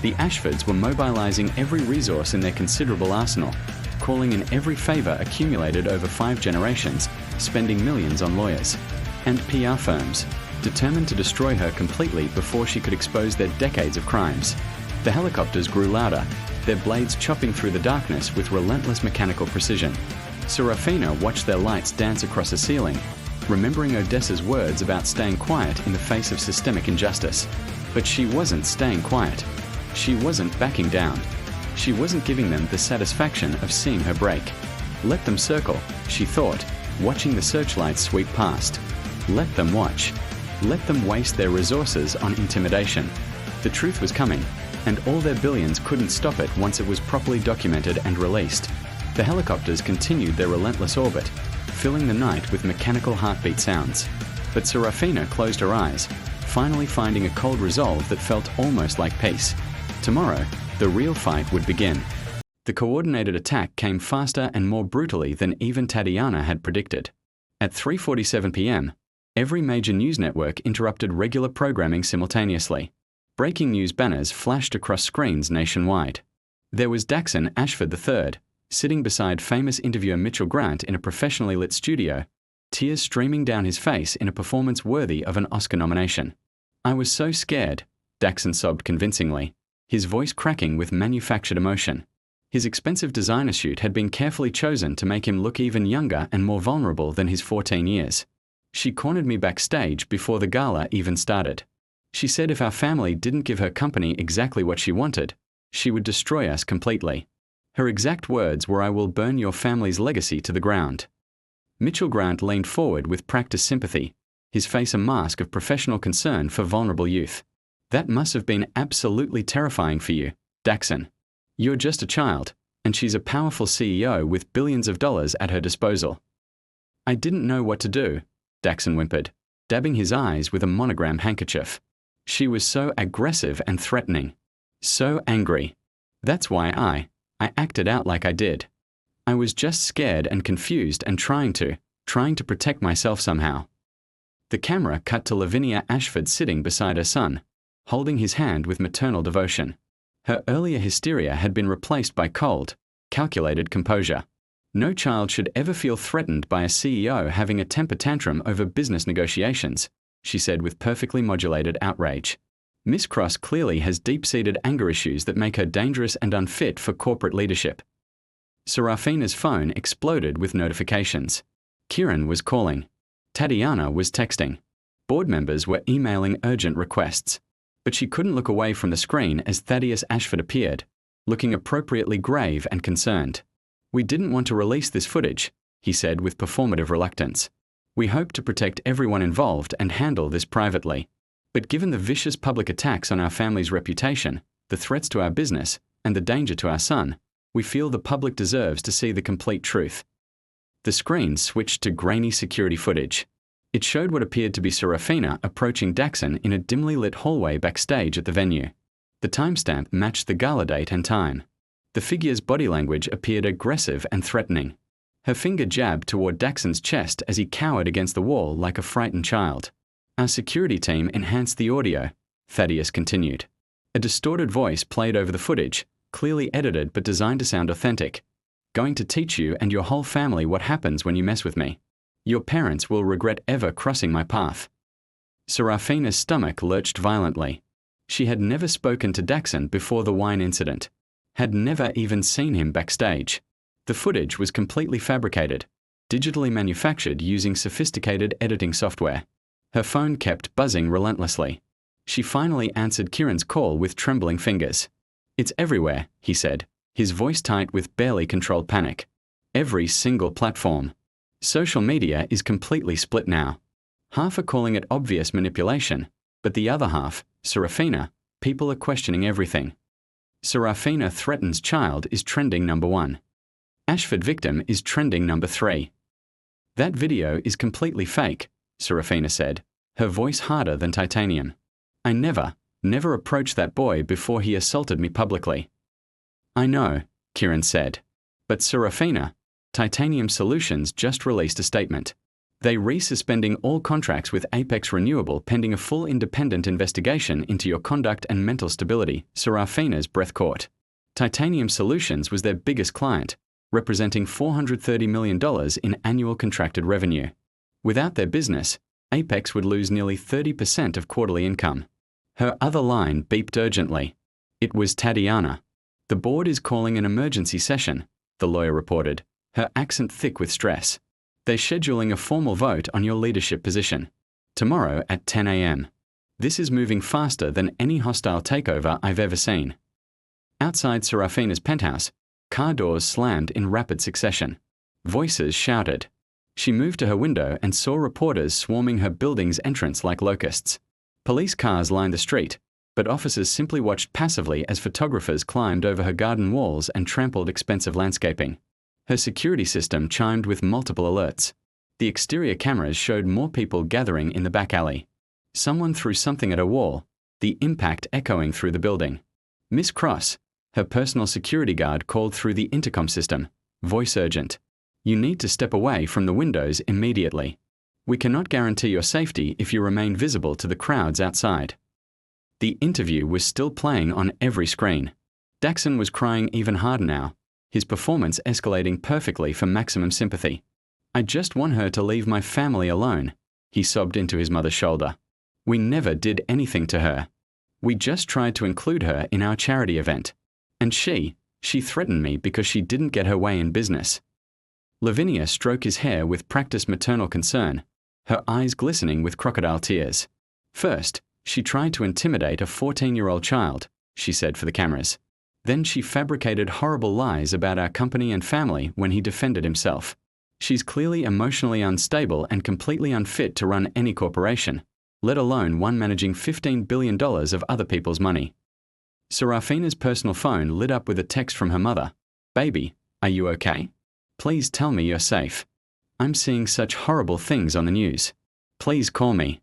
The Ashfords were mobilizing every resource in their considerable arsenal, calling in every favor accumulated over 5 generations, spending millions on lawyers. And PR firms, determined to destroy her completely before she could expose their decades of crimes. The helicopters grew louder, their blades chopping through the darkness with relentless mechanical precision. Seraphina watched their lights dance across the ceiling, remembering Odessa's words about staying quiet in the face of systemic injustice. But she wasn't staying quiet. She wasn't backing down. She wasn't giving them the satisfaction of seeing her break. Let them circle, she thought, watching the searchlights sweep past. Let them watch. Let them waste their resources on intimidation. The truth was coming, and all their billions couldn't stop it once it was properly documented and released. The helicopters continued their relentless orbit, filling the night with mechanical heartbeat sounds. But Seraphina closed her eyes, finally finding a cold resolve that felt almost like peace. Tomorrow, the real fight would begin. The coordinated attack came faster and more brutally than even Tatiana had predicted. At 3:47 p.m., every major news network interrupted regular programming simultaneously. Breaking news banners flashed across screens nationwide. There was Daxon Ashford III, sitting beside famous interviewer Mitchell Grant in a professionally lit studio, tears streaming down his face in a performance worthy of an Oscar nomination. "I was so scared," Daxon sobbed convincingly, his voice cracking with manufactured emotion. His expensive designer suit had been carefully chosen to make him look even younger and more vulnerable than his 14 years. She cornered me backstage before the gala even started. She said if our family didn't give her company exactly what she wanted, she would destroy us completely. Her exact words were, "I will burn your family's legacy to the ground." Mitchell Grant leaned forward with practiced sympathy, his face a mask of professional concern for vulnerable youth. "That must have been absolutely terrifying for you, Daxon. You're just a child, and she's a powerful CEO with billions of dollars at her disposal." "I didn't know what to do," Daxon whimpered, dabbing his eyes with a monogram handkerchief. "She was so aggressive and threatening. So angry. That's why I acted out like I did. I was just scared and confused and trying to protect myself somehow." The camera cut to Lavinia Ashford sitting beside her son, holding his hand with maternal devotion. Her earlier hysteria had been replaced by cold, calculated composure. No child should ever feel threatened by a CEO having a temper tantrum over business negotiations, she said with perfectly modulated outrage. Miss Cross clearly has deep-seated anger issues that make her dangerous and unfit for corporate leadership. Seraphina's phone exploded with notifications. Kieran was calling. Tatiana was texting. Board members were emailing urgent requests. But she couldn't look away from the screen as Thaddeus Ashford appeared, looking appropriately grave and concerned. "We didn't want to release this footage," he said with performative reluctance. "We hope to protect everyone involved and handle this privately. But given the vicious public attacks on our family's reputation, the threats to our business, and the danger to our son, we feel the public deserves to see the complete truth." The screen switched to grainy security footage. It showed what appeared to be Seraphina approaching Daxon in a dimly lit hallway backstage at the venue. The timestamp matched the gala date and time. The figure's body language appeared aggressive and threatening. Her finger jabbed toward Daxon's chest as he cowered against the wall like a frightened child. "Our security team enhanced the audio," Thaddeus continued. A distorted voice played over the footage, clearly edited but designed to sound authentic. "Going to teach you and your whole family what happens when you mess with me. Your parents will regret ever crossing my path." Seraphina's stomach lurched violently. She had never spoken to Daxon before the wine incident, had never even seen him backstage. The footage was completely fabricated, digitally manufactured using sophisticated editing software. Her phone kept buzzing relentlessly. She finally answered Kieran's call with trembling fingers. "It's everywhere," he said, his voice tight with barely controlled panic. "Every single platform. Social media is completely split now. Half are calling it obvious manipulation, but the other half, Seraphina, people are questioning everything. Seraphina threatens child is trending #1. Ashford victim is trending #3. That video is completely fake," Seraphina said, her voice harder than titanium. "I never approached that boy before he assaulted me publicly." "I know," Kieran said. "But Seraphina, Titanium Solutions just released a statement. They resuspending all contracts with Apex Renewable pending a full independent investigation into your conduct and mental stability." Seraphina's breath caught. Titanium Solutions was their biggest client, representing $430 million in annual contracted revenue. Without their business, Apex would lose nearly 30% of quarterly income. Her other line beeped urgently. It was Tatiana. "The board is calling an emergency session," the lawyer reported, her accent thick with stress. "They're scheduling a formal vote on your leadership position. Tomorrow at 10 a.m. This is moving faster than any hostile takeover I've ever seen." Outside Seraphina's penthouse, car doors slammed in rapid succession. Voices shouted. She moved to her window and saw reporters swarming her building's entrance like locusts. Police cars lined the street, but officers simply watched passively as photographers climbed over her garden walls and trampled expensive landscaping. Her security system chimed with multiple alerts. The exterior cameras showed more people gathering in the back alley. Someone threw something at her wall, the impact echoing through the building. Miss Cross, her personal security guard, called through the intercom system, voice urgent. "You need to step away from the windows immediately. We cannot guarantee your safety if you remain visible to the crowds outside." The interview was still playing on every screen. Daxon was crying even harder now, his performance escalating perfectly for maximum sympathy. "I just want her to leave my family alone," he sobbed into his mother's shoulder. "We never did anything to her. We just tried to include her in our charity event. And she threatened me because she didn't get her way in business." Lavinia stroked his hair with practiced maternal concern, her eyes glistening with crocodile tears. First, she tried to intimidate a 14-year-old child, she said for the cameras. Then she fabricated horrible lies about our company and family when he defended himself. She's clearly emotionally unstable and completely unfit to run any corporation, let alone one managing $15 billion of other people's money. Seraphina's personal phone lit up with a text from her mother. "Baby, are you okay? Please tell me you're safe. I'm seeing such horrible things on the news. Please call me."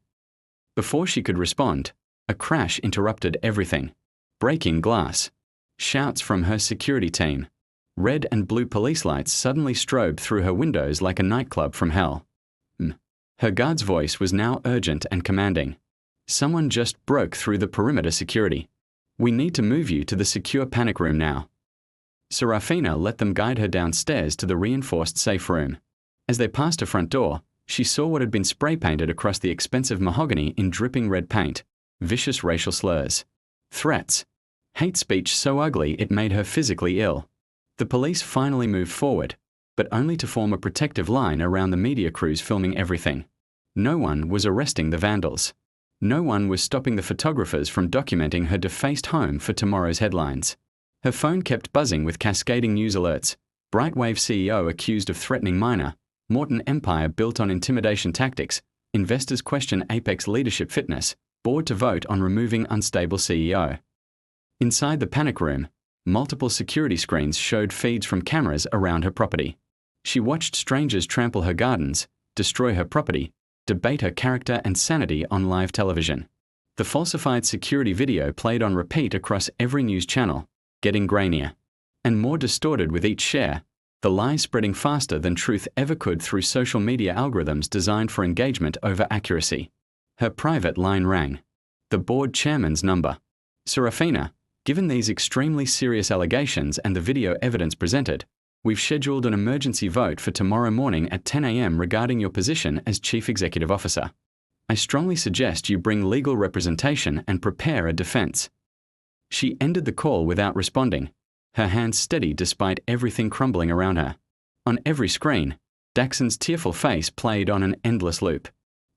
Before she could respond, a crash interrupted everything. Breaking glass. Shouts from her security team. Red and blue police lights suddenly strobed through her windows like a nightclub from hell. Her guard's voice was now urgent and commanding. "Someone just broke through the perimeter security. We need to move you to the secure panic room now." Seraphina let them guide her downstairs to the reinforced safe room. As they passed her front door, she saw what had been spray painted across the expensive mahogany in dripping red paint: vicious racial slurs. Threats. Hate speech so ugly it made her physically ill. The police finally moved forward, but only to form a protective line around the media crews filming everything. No one was arresting the vandals. No one was stopping the photographers from documenting her defaced home for tomorrow's headlines. Her phone kept buzzing with cascading news alerts: Brightwave CEO accused of threatening minor, Morton empire built on intimidation tactics, investors question Apex leadership fitness, board to vote on removing unstable CEO. Inside the panic room, multiple security screens showed feeds from cameras around her property. She watched strangers trample her gardens, destroy her property, debate her character and sanity on live television. The falsified security video played on repeat across every news channel, getting grainier and more distorted with each share, the lies spreading faster than truth ever could through social media algorithms designed for engagement over accuracy. Her private line rang. The board chairman's number. "Seraphina, given these extremely serious allegations and the video evidence presented, we've scheduled an emergency vote for tomorrow morning at 10 a.m. regarding your position as Chief Executive Officer. I strongly suggest you bring legal representation and prepare a defense." She ended the call without responding, her hands steady despite everything crumbling around her. On every screen, Daxon's tearful face played on an endless loop.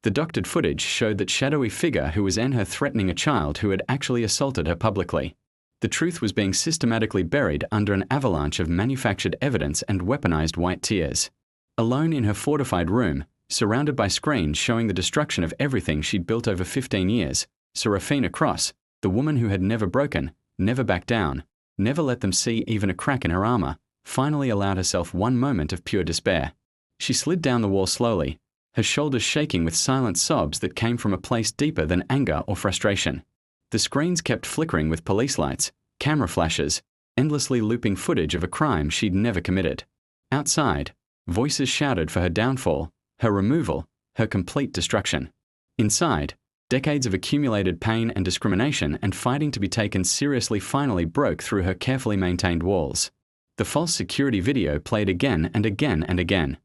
The doctored footage showed that shadowy figure who was in her threatening a child who had actually assaulted her publicly. The truth was being systematically buried under an avalanche of manufactured evidence and weaponized white tears. Alone in her fortified room, surrounded by screens showing the destruction of everything she'd built over 15 years, Seraphina Cross, the woman who had never broken, never backed down, never let them see even a crack in her armor, finally allowed herself one moment of pure despair. She slid down the wall slowly, her shoulders shaking with silent sobs that came from a place deeper than anger or frustration. The screens kept flickering with police lights, camera flashes, endlessly looping footage of a crime she'd never committed. Outside, voices shouted for her downfall, her removal, her complete destruction. Inside, decades of accumulated pain and discrimination and fighting to be taken seriously finally broke through her carefully maintained walls. The false security video played again and again and again.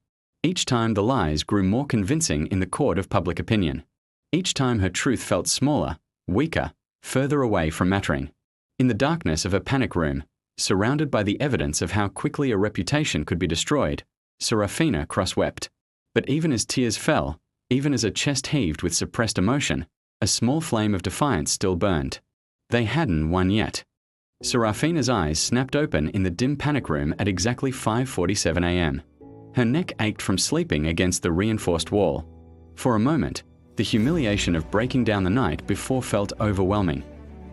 Each time the lies grew more convincing in the court of public opinion. Each time her truth felt smaller, weaker, further away from mattering. In the darkness of her panic room, surrounded by the evidence of how quickly a reputation could be destroyed, Seraphina Cross wept. But even as tears fell, even as her chest heaved with suppressed emotion, a small flame of defiance still burned. They hadn't won yet. Seraphina's eyes snapped open in the dim panic room at exactly 5:47 a.m. Her neck ached from sleeping against the reinforced wall. For a moment, the humiliation of breaking down the night before felt overwhelming.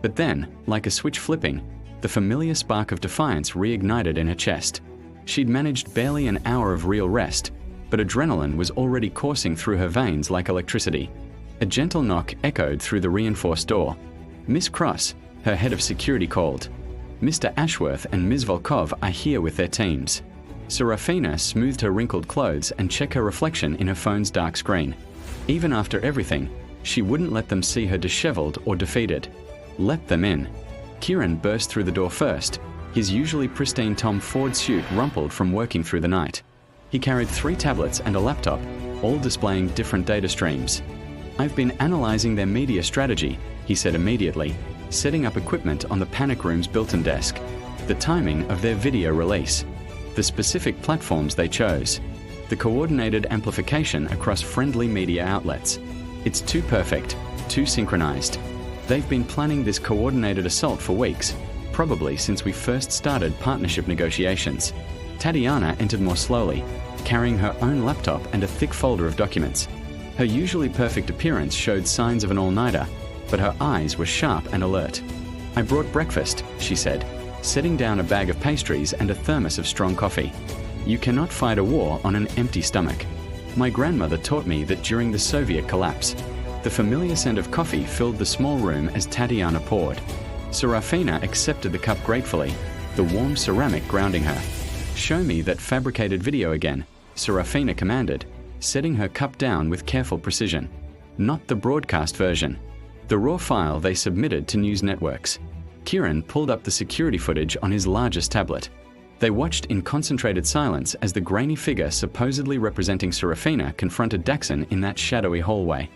But then, like a switch flipping, the familiar spark of defiance reignited in her chest. She'd managed barely an hour of real rest, but adrenaline was already coursing through her veins like electricity. A gentle knock echoed through the reinforced door. "Miss Cross," her head of security called. "Mr. Ashworth and Ms. Volkov are here with their teams." Seraphina smoothed her wrinkled clothes and checked her reflection in her phone's dark screen. Even after everything, she wouldn't let them see her disheveled or defeated. Let them in. Kieran burst through the door first, his usually pristine Tom Ford suit rumpled from working through the night. He carried 3 tablets and a laptop, all displaying different data streams. "I've been analyzing their media strategy," he said immediately, setting up equipment on the panic room's built-in desk. The timing of their video release. The specific platforms they chose. The coordinated amplification across friendly media outlets. It's too perfect, too synchronized. They've been planning this coordinated assault for weeks, probably since we first started partnership negotiations. Tatiana entered more slowly, carrying her own laptop and a thick folder of documents. Her usually perfect appearance showed signs of an all-nighter, but her eyes were sharp and alert. "I brought breakfast," she said, setting down a bag of pastries and a thermos of strong coffee. "You cannot fight a war on an empty stomach. My grandmother taught me that during the Soviet collapse." The familiar scent of coffee filled the small room as Tatiana poured. Seraphina accepted the cup gratefully, the warm ceramic grounding her. "Show me that fabricated video again," Seraphina commanded, setting her cup down with careful precision. Not the broadcast version. The raw file they submitted to news networks. Kieran pulled up the security footage on his largest tablet. They watched in concentrated silence as the grainy figure supposedly representing Seraphina confronted Daxon in that shadowy hallway.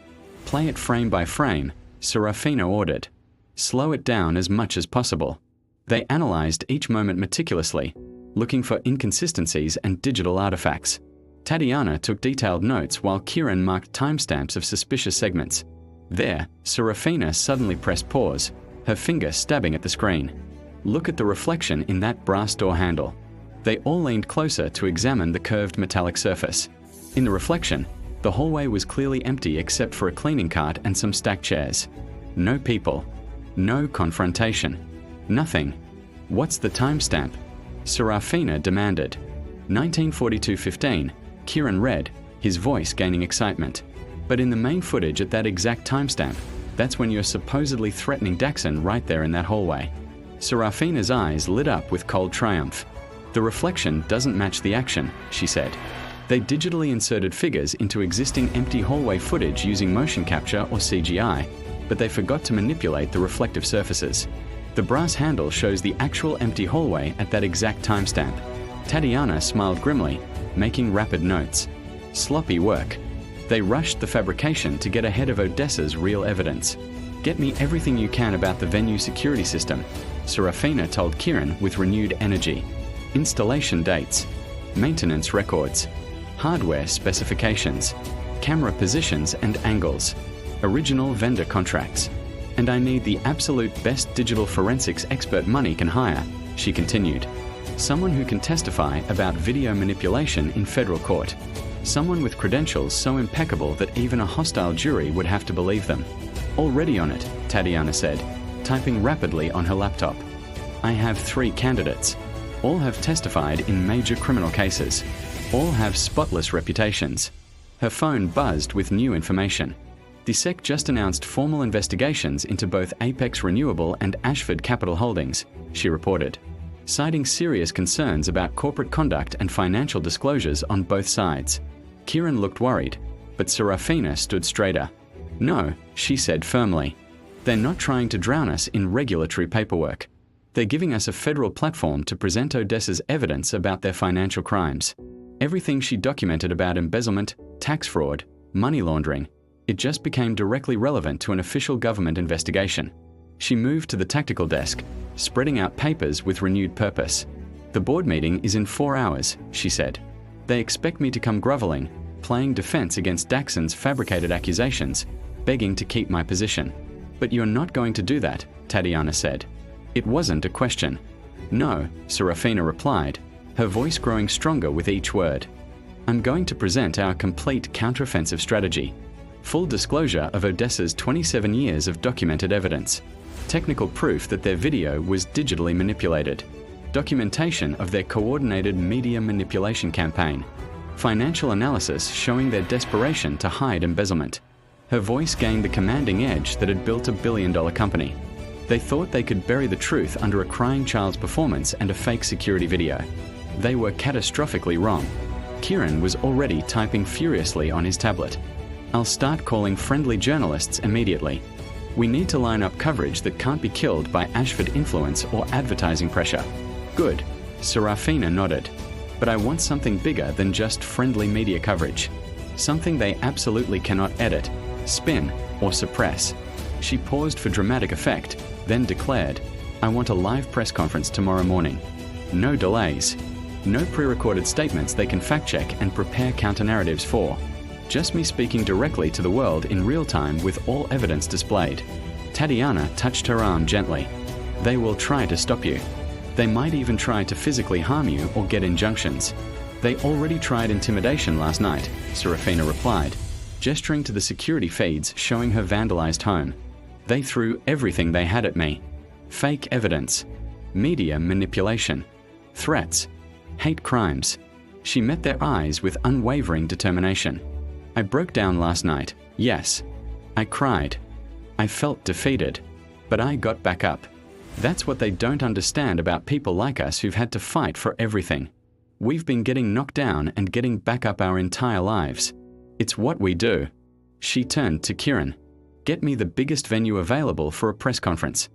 "Play it frame by frame," Seraphina ordered. "Slow it down as much as possible." They analyzed each moment meticulously, looking for inconsistencies and digital artifacts. Tatiana took detailed notes while Kieran marked timestamps of suspicious segments. There, Seraphina suddenly pressed pause, her finger stabbing at the screen. "Look at the reflection in that brass door handle." They all leaned closer to examine the curved metallic surface. In the reflection, the hallway was clearly empty except for a cleaning cart and some stacked chairs. No people. No confrontation. Nothing. "What's the timestamp?" Seraphina demanded. 1942-15, Kieran read, his voice gaining excitement. "But in the main footage at that exact timestamp, that's when you're supposedly threatening Daxon right there in that hallway." Seraphina's eyes lit up with cold triumph. "The reflection doesn't match the action," she said. They digitally inserted figures into existing empty hallway footage using motion capture or CGI, but they forgot to manipulate the reflective surfaces. The brass handle shows the actual empty hallway at that exact timestamp. Tatiana smiled grimly, making rapid notes. Sloppy work. They rushed the fabrication to get ahead of Odessa's real evidence. "Get me everything you can about the venue security system," Seraphina told Kieran with renewed energy. "Installation dates, maintenance records, hardware specifications, camera positions and angles, original vendor contracts. And I need the absolute best digital forensics expert money can hire," she continued. "Someone who can testify about video manipulation in federal court. Someone with credentials so impeccable that even a hostile jury would have to believe them." "Already on it," Tatiana said, typing rapidly on her laptop. "I have 3 candidates. All have testified in major criminal cases. All have spotless reputations." Her phone buzzed with new information. The SEC just announced formal investigations into both Apex Renewable and Ashford Capital Holdings, she reported, citing serious concerns about corporate conduct and financial disclosures on both sides. Kieran looked worried, but Seraphina stood straighter. "No," she said firmly. "They're not trying to drown us in regulatory paperwork. They're giving us a federal platform to present Odessa's evidence about their financial crimes. Everything she documented about embezzlement, tax fraud, money laundering, it just became directly relevant to an official government investigation." She moved to the tactical desk, spreading out papers with renewed purpose. "The board meeting is in 4 hours, she said. "They expect me to come groveling, playing defense against Daxon's fabricated accusations, begging to keep my position." "But you're not going to do that," Tatiana said. It wasn't a question. "No," Seraphina replied, her voice growing stronger with each word. "I'm going to present our complete counteroffensive strategy. Full disclosure of Odessa's 27 years of documented evidence. Technical proof that their video was digitally manipulated. Documentation of their coordinated media manipulation campaign. Financial analysis showing their desperation to hide embezzlement." Her voice gained the commanding edge that had built a billion-dollar company. They thought they could bury the truth under a crying child's performance and a fake security video. They were catastrophically wrong. Kieran was already typing furiously on his tablet. "I'll start calling friendly journalists immediately. We need to line up coverage that can't be killed by Ashford influence or advertising pressure." "Good," Seraphina nodded. "But I want something bigger than just friendly media coverage. Something they absolutely cannot edit, spin, or suppress." She paused for dramatic effect, then declared, "I want a live press conference tomorrow morning. No delays." No pre-recorded statements they can fact-check and prepare counter-narratives for. Just me speaking directly to the world in real time with all evidence displayed. Tatiana touched her arm gently. They will try to stop you. They might even try to physically harm you or get injunctions. They already tried intimidation last night, Seraphina replied, gesturing to the security feeds showing her vandalized home. They threw everything they had at me. Fake evidence, media manipulation, threats, hate crimes. She met their eyes with unwavering determination. I broke down last night, yes. I cried. I felt defeated. But I got back up. That's what they don't understand about people like us who've had to fight for everything. We've been getting knocked down and getting back up our entire lives. It's what we do. She turned to Kieran. Get me the biggest venue available for a press conference.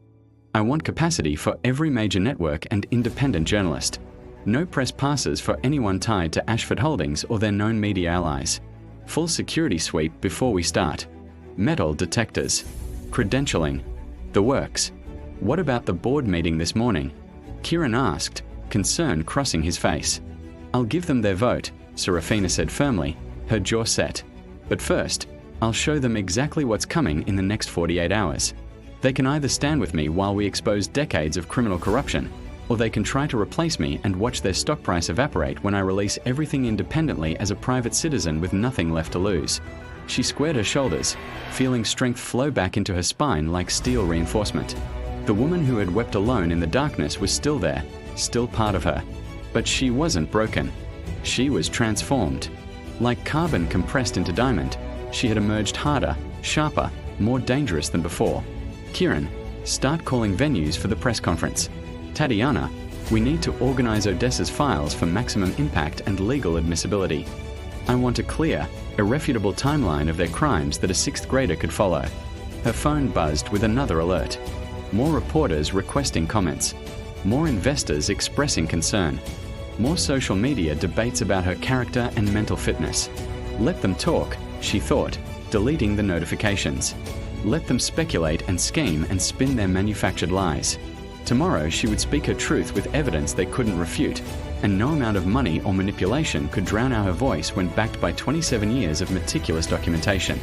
I want capacity for every major network and independent journalist. No press passes for anyone tied to Ashford Holdings or their known media allies. Full security sweep before we start. Metal detectors. Credentialing. The works. What about the board meeting this morning? Kieran asked, concern crossing his face. I'll give them their vote, Seraphina said firmly, her jaw set. But first, I'll show them exactly what's coming in the next 48 hours. They can either stand with me while we expose decades of criminal corruption, or they can try to replace me and watch their stock price evaporate when I release everything independently as a private citizen with nothing left to lose. She squared her shoulders, feeling strength flow back into her spine like steel reinforcement. The woman who had wept alone in the darkness was still there, still part of her. But she wasn't broken. She was transformed. Like carbon compressed into diamond, she had emerged harder, sharper, more dangerous than before. Kieran, start calling venues for the press conference. Tatiana, we need to organize Odessa's files for maximum impact and legal admissibility. I want a clear, irrefutable timeline of their crimes that a sixth grader could follow. Her phone buzzed with another alert. More reporters requesting comments. More investors expressing concern. More social media debates about her character and mental fitness. Let them talk, she thought, deleting the notifications. Let them speculate and scheme and spin their manufactured lies. Tomorrow she would speak her truth with evidence they couldn't refute, and no amount of money or manipulation could drown out her voice when backed by 27 years of meticulous documentation.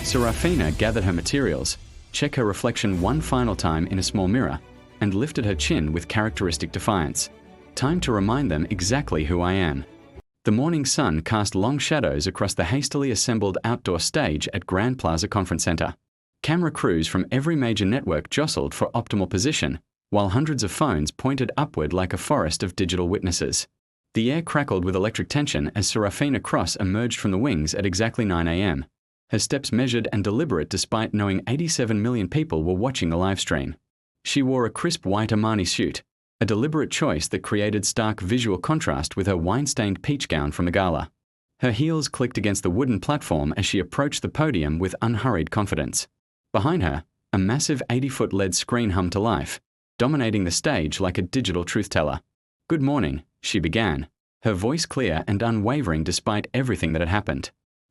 Seraphina gathered her materials, checked her reflection one final time in a small mirror, and lifted her chin with characteristic defiance. Time to remind them exactly who I am. The morning sun cast long shadows across the hastily assembled outdoor stage at Grand Plaza Conference Center. Camera crews from every major network jostled for optimal position, while hundreds of phones pointed upward like a forest of digital witnesses. The air crackled with electric tension as Seraphina Cross emerged from the wings at exactly 9 a.m. Her steps measured and deliberate despite knowing 87 million people were watching the live stream. She wore a crisp white Armani suit, a deliberate choice that created stark visual contrast with her wine-stained peach gown from the gala. Her heels clicked against the wooden platform as she approached the podium with unhurried confidence. Behind her, a massive 80-foot LED screen hummed to life, dominating the stage like a digital truth-teller. Good morning, she began, her voice clear and unwavering despite everything that had happened.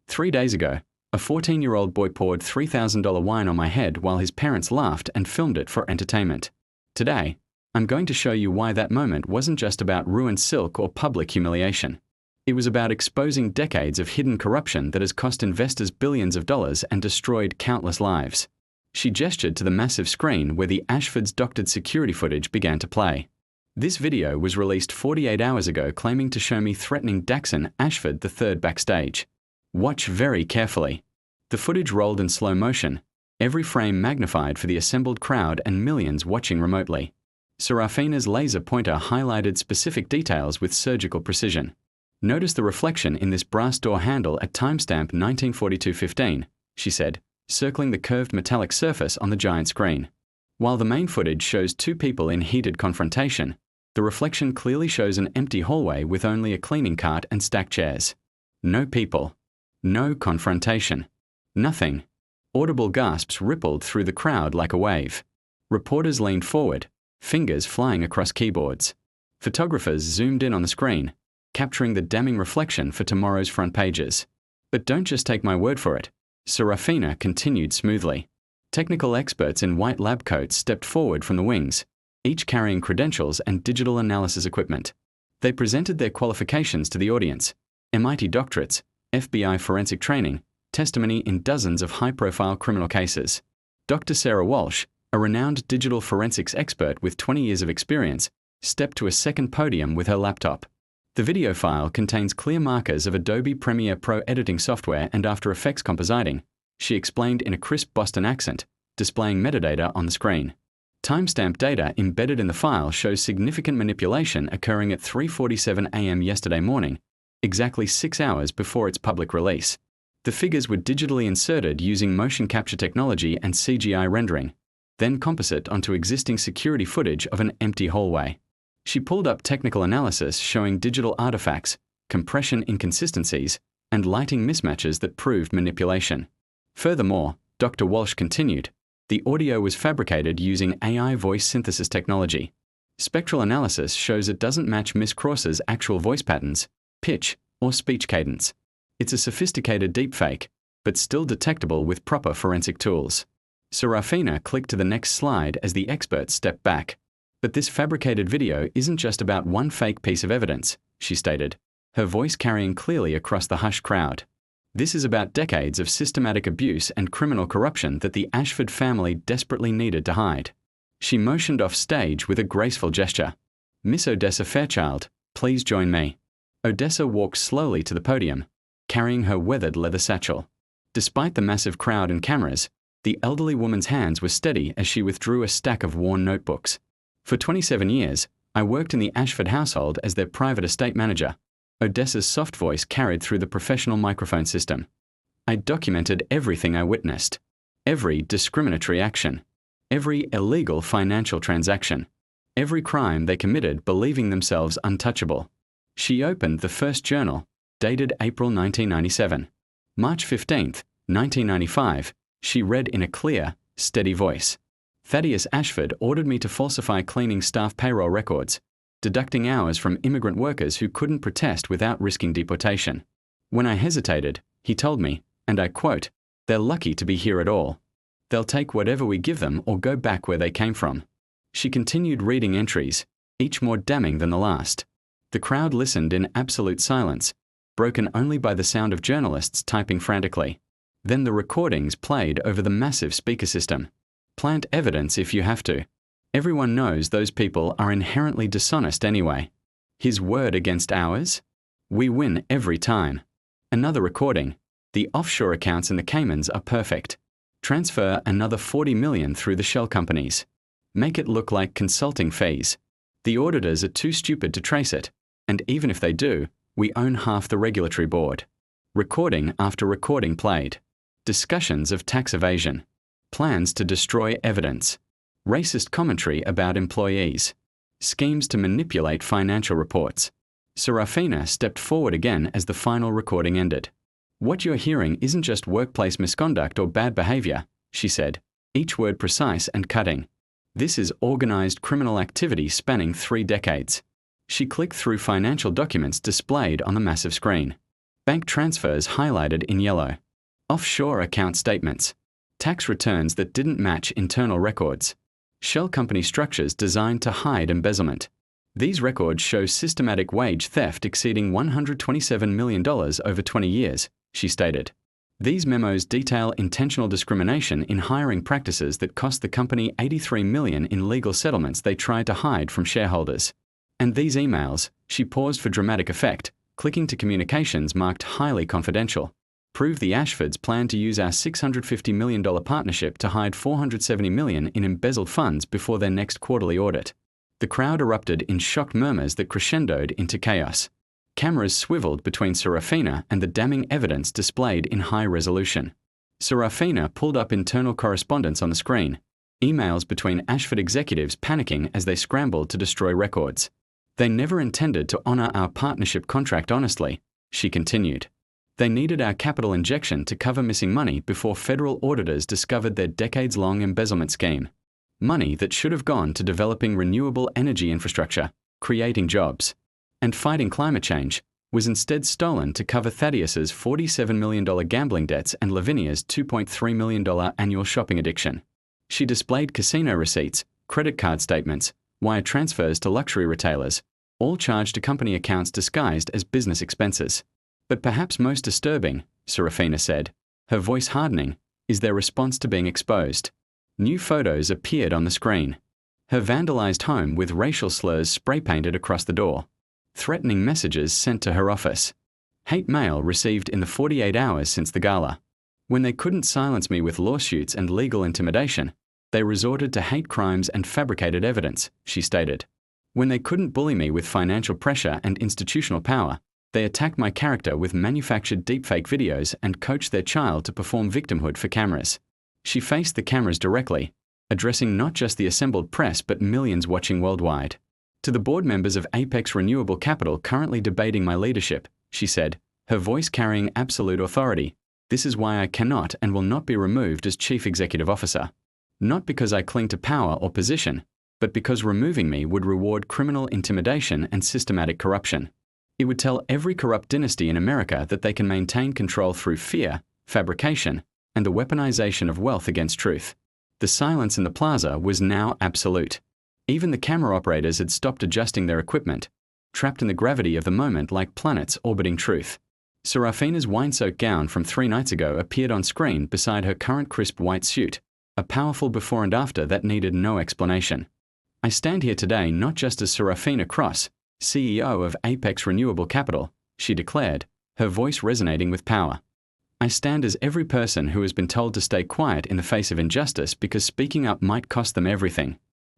3 days ago, a 14-year-old boy poured $3,000 wine on my head while his parents laughed and filmed it for entertainment. Today, I'm going to show you why that moment wasn't just about ruined silk or public humiliation. It was about exposing decades of hidden corruption that has cost investors billions of dollars and destroyed countless lives. She gestured to the massive screen where the Ashford's doctored security footage began to play. This video was released 48 hours ago claiming to show me threatening Daxon Ashford III backstage. Watch very carefully. The footage rolled in slow motion, every frame magnified for the assembled crowd and millions watching remotely. Seraphina's laser pointer highlighted specific details with surgical precision. Notice the reflection in this brass door handle at timestamp 1942:15, she said, circling the curved metallic surface on the giant screen. While the main footage shows two people in heated confrontation, the reflection clearly shows an empty hallway with only a cleaning cart and stacked chairs. No people. No confrontation. Nothing. Audible gasps rippled through the crowd like a wave. Reporters leaned forward, fingers flying across keyboards. Photographers zoomed in on the screen, capturing the damning reflection for tomorrow's front pages. But don't just take my word for it. Seraphina continued smoothly. Technical experts in white lab coats stepped forward from the wings, each carrying credentials and digital analysis equipment. They presented their qualifications to the audience: MIT doctorates, FBI forensic training, testimony in dozens of high-profile criminal cases. Dr. Sarah Walsh, a renowned digital forensics expert with 20 years of experience, stepped to a second podium with her laptop. The video file contains clear markers of Adobe Premiere Pro editing software and After Effects compositing, she explained in a crisp Boston accent, displaying metadata on the screen. Timestamp data embedded in the file shows significant manipulation occurring at 3:47 a.m. yesterday morning, exactly 6 hours before its public release. The figures were digitally inserted using motion capture technology and CGI rendering, then composite onto existing security footage of an empty hallway. She pulled up technical analysis showing digital artifacts, compression inconsistencies, and lighting mismatches that proved manipulation. Furthermore, Dr. Walsh continued, the audio was fabricated using AI voice synthesis technology. Spectral analysis shows it doesn't match Miss Cross's actual voice patterns, pitch, or speech cadence. It's a sophisticated deepfake, but still detectable with proper forensic tools. Seraphina clicked to the next slide as the experts stepped back. But this fabricated video isn't just about one fake piece of evidence, she stated, her voice carrying clearly across the hushed crowd. This is about decades of systematic abuse and criminal corruption that the Ashford family desperately needed to hide. She motioned off stage with a graceful gesture. Miss Odessa Fairchild, please join me. Odessa walked slowly to the podium, carrying her weathered leather satchel. Despite the massive crowd and cameras, the elderly woman's hands were steady as she withdrew a stack of worn notebooks. For 27 years, I worked in the Ashford household as their private estate manager. Odessa's soft voice carried through the professional microphone system. I documented everything I witnessed. Every discriminatory action. Every illegal financial transaction. Every crime they committed believing themselves untouchable. She opened the first journal, dated April 1997. March 15, 1995, she read in a clear, steady voice. Thaddeus Ashford ordered me to falsify cleaning staff payroll records, deducting hours from immigrant workers who couldn't protest without risking deportation. When I hesitated, he told me, and I quote, "They're lucky to be here at all. They'll take whatever we give them or go back where they came from." She continued reading entries, each more damning than the last. The crowd listened in absolute silence, broken only by the sound of journalists typing frantically. Then the recordings played over the massive speaker system. Plant evidence if you have to. Everyone knows those people are inherently dishonest anyway. His word against ours? We win every time. Another recording. The offshore accounts in the Caymans are perfect. Transfer another $40 million through the shell companies. Make it look like consulting fees. The auditors are too stupid to trace it, and even if they do, we own half the regulatory board. Recording after recording played. Discussions of tax evasion. Plans to destroy evidence. Racist commentary about employees. Schemes to manipulate financial reports. Seraphina stepped forward again as the final recording ended. What you're hearing isn't just workplace misconduct or bad behavior, she said, each word precise and cutting. This is organized criminal activity spanning 3 decades. She clicked through financial documents displayed on the massive screen. Bank transfers highlighted in yellow. Offshore account statements. Tax returns that didn't match internal records. Shell company structures designed to hide embezzlement. These records show systematic wage theft exceeding $127 million over 20 years, she stated. These memos detail intentional discrimination in hiring practices that cost the company $83 million in legal settlements they tried to hide from shareholders. And these emails, she paused for dramatic effect, clicking to communications marked highly confidential, prove the Ashfords plan to use our $650 million partnership to hide $470 million in embezzled funds before their next quarterly audit. The crowd erupted in shocked murmurs that crescendoed into chaos. Cameras swiveled between Seraphina and the damning evidence displayed in high resolution. Seraphina pulled up internal correspondence on the screen, emails between Ashford executives panicking as they scrambled to destroy records. They never intended to honor our partnership contract honestly, she continued. They needed our capital injection to cover missing money before federal auditors discovered their decades-long embezzlement scheme. Money that should have gone to developing renewable energy infrastructure, creating jobs, and fighting climate change, was instead stolen to cover Thaddeus's $47 million gambling debts and Lavinia's $2.3 million annual shopping addiction. She displayed casino receipts, credit card statements, wire transfers to luxury retailers, all charged to company accounts disguised as business expenses. But perhaps most disturbing, Seraphina said, her voice hardening, is their response to being exposed. New photos appeared on the screen. Her vandalized home with racial slurs spray-painted across the door. Threatening messages sent to her office. Hate mail received in the 48 hours since the gala. When they couldn't silence me with lawsuits and legal intimidation, they resorted to hate crimes and fabricated evidence, she stated. When they couldn't bully me with financial pressure and institutional power, they attacked my character with manufactured deepfake videos and coached their child to perform victimhood for cameras. She faced the cameras directly, addressing not just the assembled press but millions watching worldwide. To the board members of Apex Renewable Capital currently debating my leadership, she said, her voice carrying absolute authority, "This is why I cannot and will not be removed as Chief Executive Officer. Not because I cling to power or position, but because removing me would reward criminal intimidation and systematic corruption. It would tell every corrupt dynasty in America that they can maintain control through fear, fabrication, and the weaponization of wealth against truth." The silence in the plaza was now absolute. Even the camera operators had stopped adjusting their equipment, trapped in the gravity of the moment like planets orbiting truth. Seraphina's wine-soaked gown from 3 nights ago appeared on screen beside her current crisp white suit, a powerful before and after that needed no explanation. I stand here today not just as Seraphina Cross, CEO of Apex Renewable Capital, she declared, her voice resonating with power. I stand as every person who has been told to stay quiet in the face of injustice because speaking up might cost them everything.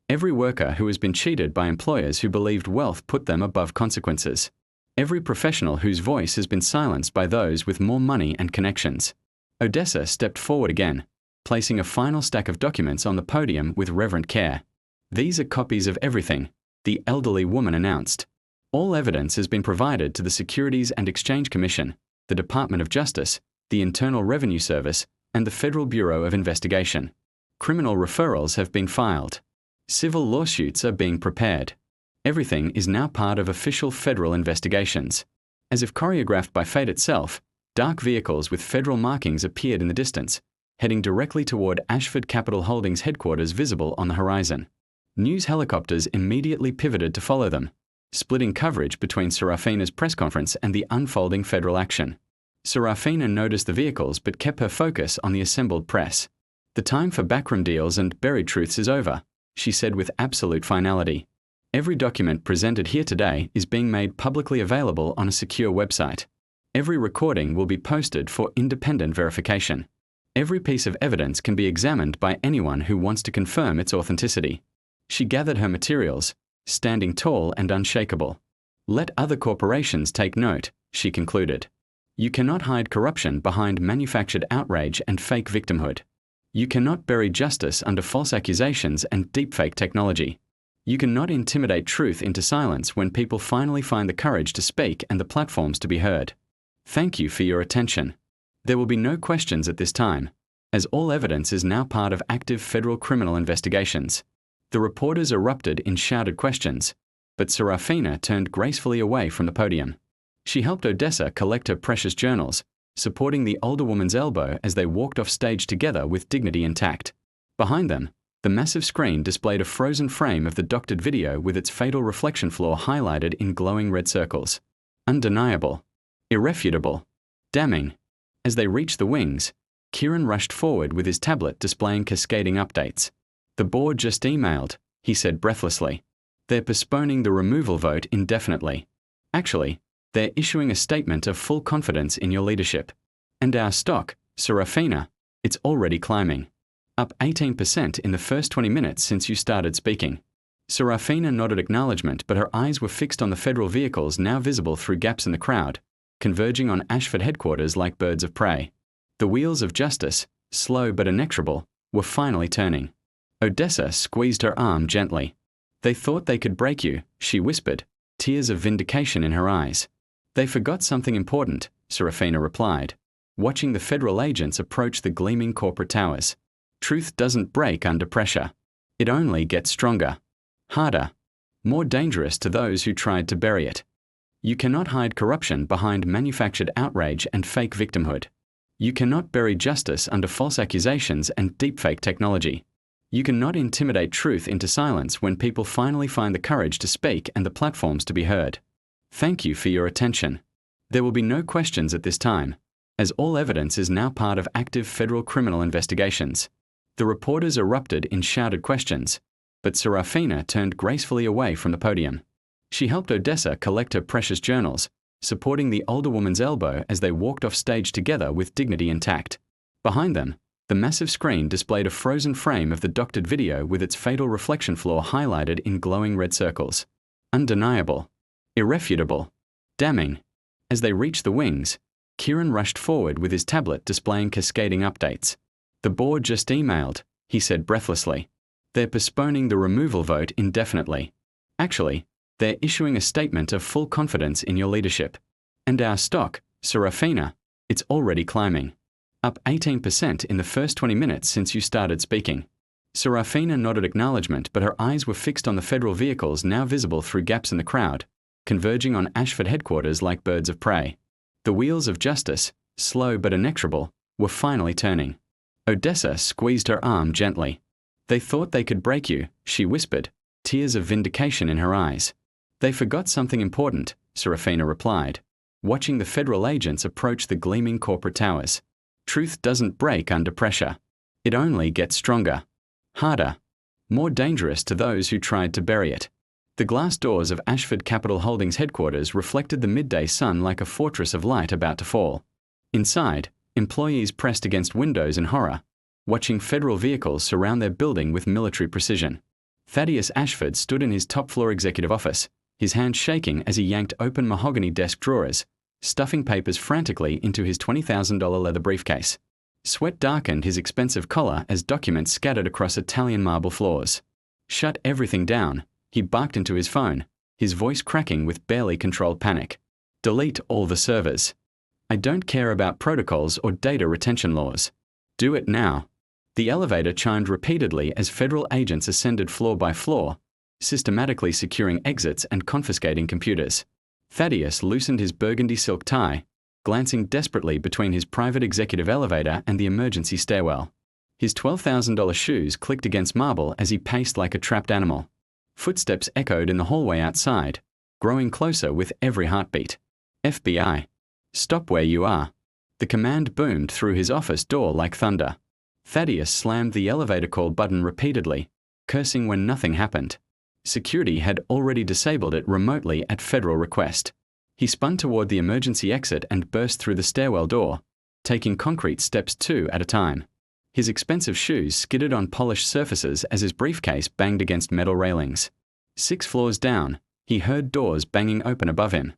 Every worker who has been cheated by employers who believed wealth put them above consequences. Every professional whose voice has been silenced by those with more money and connections. Odessa stepped forward again, placing a final stack of documents on the podium with reverent care. "These are copies of everything," the elderly woman announced. "All evidence has been provided to the Securities and Exchange Commission, the Department of Justice, the Internal Revenue Service, and the Federal Bureau of Investigation. Criminal referrals have been filed. Civil lawsuits are being prepared. Everything is now part of official federal investigations." As if choreographed by fate itself, dark vehicles with federal markings appeared in the distance, heading directly toward Ashford Capital Holdings headquarters visible on the horizon. News helicopters immediately pivoted to follow them, splitting coverage between Seraphina's press conference and the unfolding federal action. Seraphina noticed the vehicles but kept her focus on the assembled press. "The time for backroom deals and buried truths is over," she said with absolute finality. "Every document presented here today is being made publicly available on a secure website. Every recording will be posted for independent verification. Every piece of evidence can be examined by anyone who wants to confirm its authenticity." She gathered her materials, standing tall and unshakable. "Let other corporations take note," she concluded. "You cannot hide corruption behind manufactured outrage and fake victimhood. You cannot bury justice under false accusations and deepfake technology. You cannot intimidate truth into silence when people finally find the courage to speak and the platforms to be heard. Thank you for your attention. There will be no questions at this time, as all evidence is now part of active federal criminal investigations." The reporters erupted in shouted questions, but Seraphina turned gracefully away from the podium. She helped Odessa collect her precious journals, supporting the older woman's elbow as they walked off stage together with dignity intact. Behind them, the massive screen displayed a frozen frame of the doctored video with its fatal reflection flaw highlighted in glowing red circles. Undeniable. Irrefutable. Damning. As they reached the wings, Kieran rushed forward with his tablet displaying cascading updates. "The board just emailed," he said breathlessly. "They're postponing the removal vote indefinitely. Actually, they're issuing a statement of full confidence in your leadership. And our stock, Seraphina, it's already climbing. Up 18% in the first 20 minutes since you started speaking." Seraphina nodded acknowledgement, but her eyes were fixed on the federal vehicles now visible through gaps in the crowd, converging on Ashford headquarters like birds of prey. The wheels of justice, slow but inexorable, were finally turning. Odessa squeezed her arm gently. "They thought they could break you," she whispered, tears of vindication in her eyes. "They forgot something important," Seraphina replied, watching the federal agents approach the gleaming corporate towers. "Truth doesn't break under pressure. It only gets stronger, harder, more dangerous to those who tried to bury it. You cannot hide corruption behind manufactured outrage and fake victimhood. You cannot bury justice under false accusations and deepfake technology. You cannot intimidate truth into silence when people finally find the courage to speak and the platforms to be heard. Thank you for your attention. There will be no questions at this time, as all evidence is now part of active federal criminal investigations. The reporters erupted in shouted questions, but Seraphina turned gracefully away from the podium. She helped Odessa collect her precious journals, supporting the older woman's elbow as they walked off stage together with dignity intact. Behind them, the massive screen displayed a frozen frame of the doctored video with its fatal reflection flaw highlighted in glowing red circles. Undeniable. Irrefutable. Damning. As they reached the wings, Kieran rushed forward with his tablet displaying cascading updates. The board just emailed, he said breathlessly. They're postponing the removal vote indefinitely. Actually, they're issuing a statement of full confidence in your leadership. And our stock, Seraphina, it's already climbing. Up 18% in the first 20 minutes since you started speaking. Seraphina nodded acknowledgement, but her eyes were fixed on the federal vehicles now visible through gaps in the crowd, converging on Ashford headquarters like birds of prey. The wheels of justice, slow but inexorable, were finally turning. Odessa squeezed her arm gently. They thought they could break you, she whispered, tears of vindication in her eyes. They forgot something important, Seraphina replied, watching the federal agents approach the gleaming corporate towers. Truth doesn't break under pressure. It only gets stronger. Harder. More dangerous to those who tried to bury it. The glass doors of Ashford Capital Holdings headquarters reflected the midday sun like a fortress of light about to fall. Inside, employees pressed against windows in horror, watching federal vehicles surround their building with military precision. Thaddeus Ashford stood in his top-floor executive office, his hands shaking as he yanked open mahogany desk drawers, stuffing papers frantically into his $20,000 leather briefcase. Sweat darkened his expensive collar as documents scattered across Italian marble floors. Shut everything down, he barked into his phone, his voice cracking with barely controlled panic. Delete all the servers. I don't care about protocols or data retention laws. Do it now. The elevator chimed repeatedly as federal agents ascended floor by floor, systematically securing exits and confiscating computers. Thaddeus loosened his burgundy silk tie, glancing desperately between his private executive elevator and the emergency stairwell. His $12,000 shoes clicked against marble as he paced like a trapped animal. Footsteps echoed in the hallway outside, growing closer with every heartbeat. FBI. Stop where you are. The command boomed through his office door like thunder. Thaddeus slammed the elevator call button repeatedly, cursing when nothing happened. Security had already disabled it remotely at federal request. He spun toward the emergency exit and burst through the stairwell door, taking concrete steps 2 at a time. His expensive shoes skidded on polished surfaces as his briefcase banged against metal railings. 6 floors down, he heard doors banging open above him.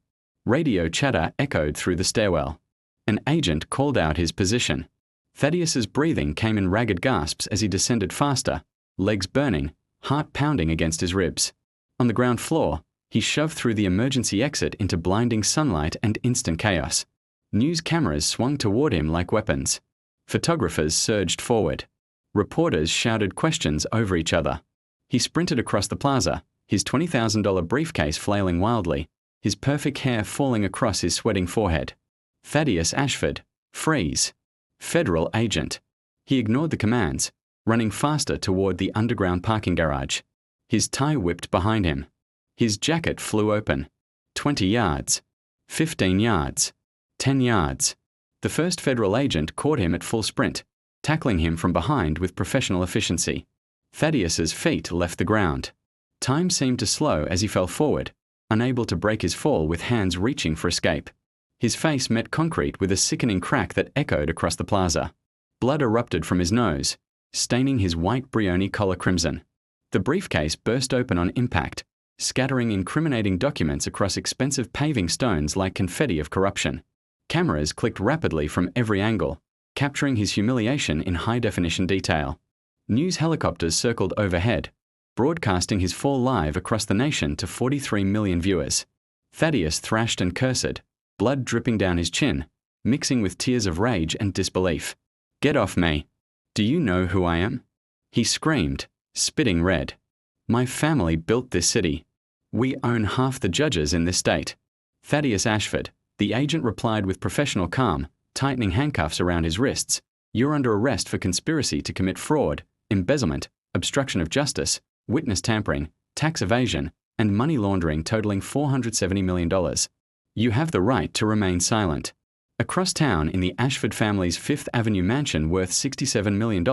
Radio chatter echoed through the stairwell. An agent called out his position. Thaddeus's breathing came in ragged gasps as he descended faster, legs burning, heart pounding against his ribs. On the ground floor, he shoved through the emergency exit into blinding sunlight and instant chaos. News cameras swung toward him like weapons. Photographers surged forward. Reporters shouted questions over each other. He sprinted across the plaza, his $20,000 briefcase flailing wildly, his perfect hair falling across his sweating forehead. Thaddeus Ashford, freeze. Federal agent. He ignored the commands, running faster toward the underground parking garage. His tie whipped behind him. His jacket flew open. 20 yards. 15 yards. 10 yards. The first federal agent caught him at full sprint, tackling him from behind with professional efficiency. Thaddeus's feet left the ground. Time seemed to slow as he fell forward, unable to break his fall with hands reaching for escape. His face met concrete with a sickening crack that echoed across the plaza. Blood erupted from his nose, staining his white Brioni collar crimson. The briefcase burst open on impact, scattering incriminating documents across expensive paving stones like confetti of corruption. Cameras clicked rapidly from every angle, capturing his humiliation in high-definition detail. News helicopters circled overhead, broadcasting his fall live across the nation to 43 million viewers. Thaddeus thrashed and cursed, blood dripping down his chin, mixing with tears of rage and disbelief. Get off me. Do you know who I am? He screamed, spitting red. My family built this city. We own half the judges in this state. Thaddeus Ashford, the agent replied with professional calm, tightening handcuffs around his wrists. You're under arrest for conspiracy to commit fraud, embezzlement, obstruction of justice, witness tampering, tax evasion, and money laundering totaling $470 million. You have the right to remain silent. Across town in the Ashford family's Fifth Avenue mansion worth $67 million,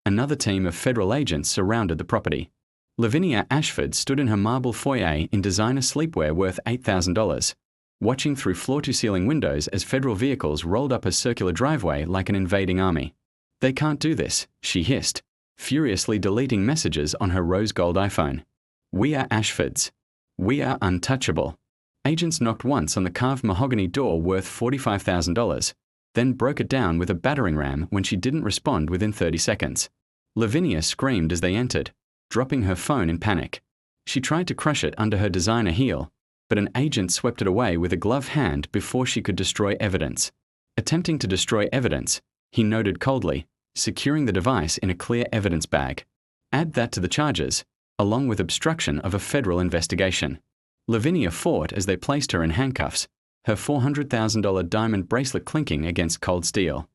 another team of federal agents surrounded the property. Lavinia Ashford stood in her marble foyer in designer sleepwear worth $8,000, watching through floor-to-ceiling windows as federal vehicles rolled up a circular driveway like an invading army. "They can't do this," she hissed, furiously deleting messages on her rose gold iPhone. "We are Ashfords. We are untouchable." Agents knocked once on the carved mahogany door worth $45,000, then broke it down with a battering ram when she didn't respond within 30 seconds. Lavinia screamed as they entered, dropping her phone in panic. She tried to crush it under her designer heel, but an agent swept it away with a gloved hand before she could destroy evidence. Attempting to destroy evidence, he noted coldly, securing the device in a clear evidence bag. Add that to the charges, along with obstruction of a federal investigation. Lavinia fought as they placed her in handcuffs, her $400,000 diamond bracelet clinking against cold steel.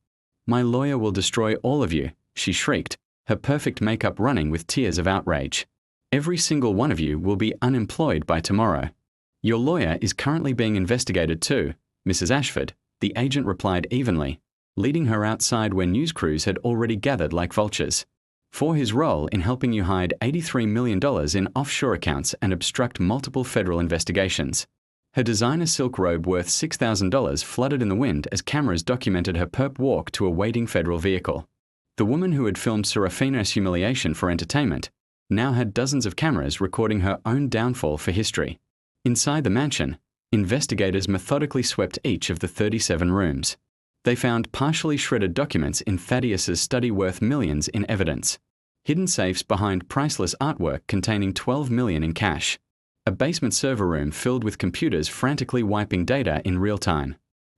"My lawyer will destroy all of you," she shrieked, her perfect makeup running with tears of outrage. "Every single one of you will be unemployed by tomorrow." "Your lawyer is currently being investigated too, Mrs. Ashford," the agent replied evenly, leading her outside where news crews had already gathered like vultures, "for his role in helping you hide $83 million in offshore accounts and obstruct multiple federal investigations." Her designer silk robe worth $6,000 fluttered in the wind as cameras documented her perp walk to a waiting federal vehicle. The woman who had filmed Seraphina's Humiliation for entertainment now had dozens of cameras recording her own downfall for history. Inside the mansion, investigators methodically swept each of the 37 rooms. They found partially shredded documents in Thaddeus's study worth millions in evidence, hidden safes behind priceless artwork containing $12 million in cash, a basement server room filled with computers frantically wiping data in real time.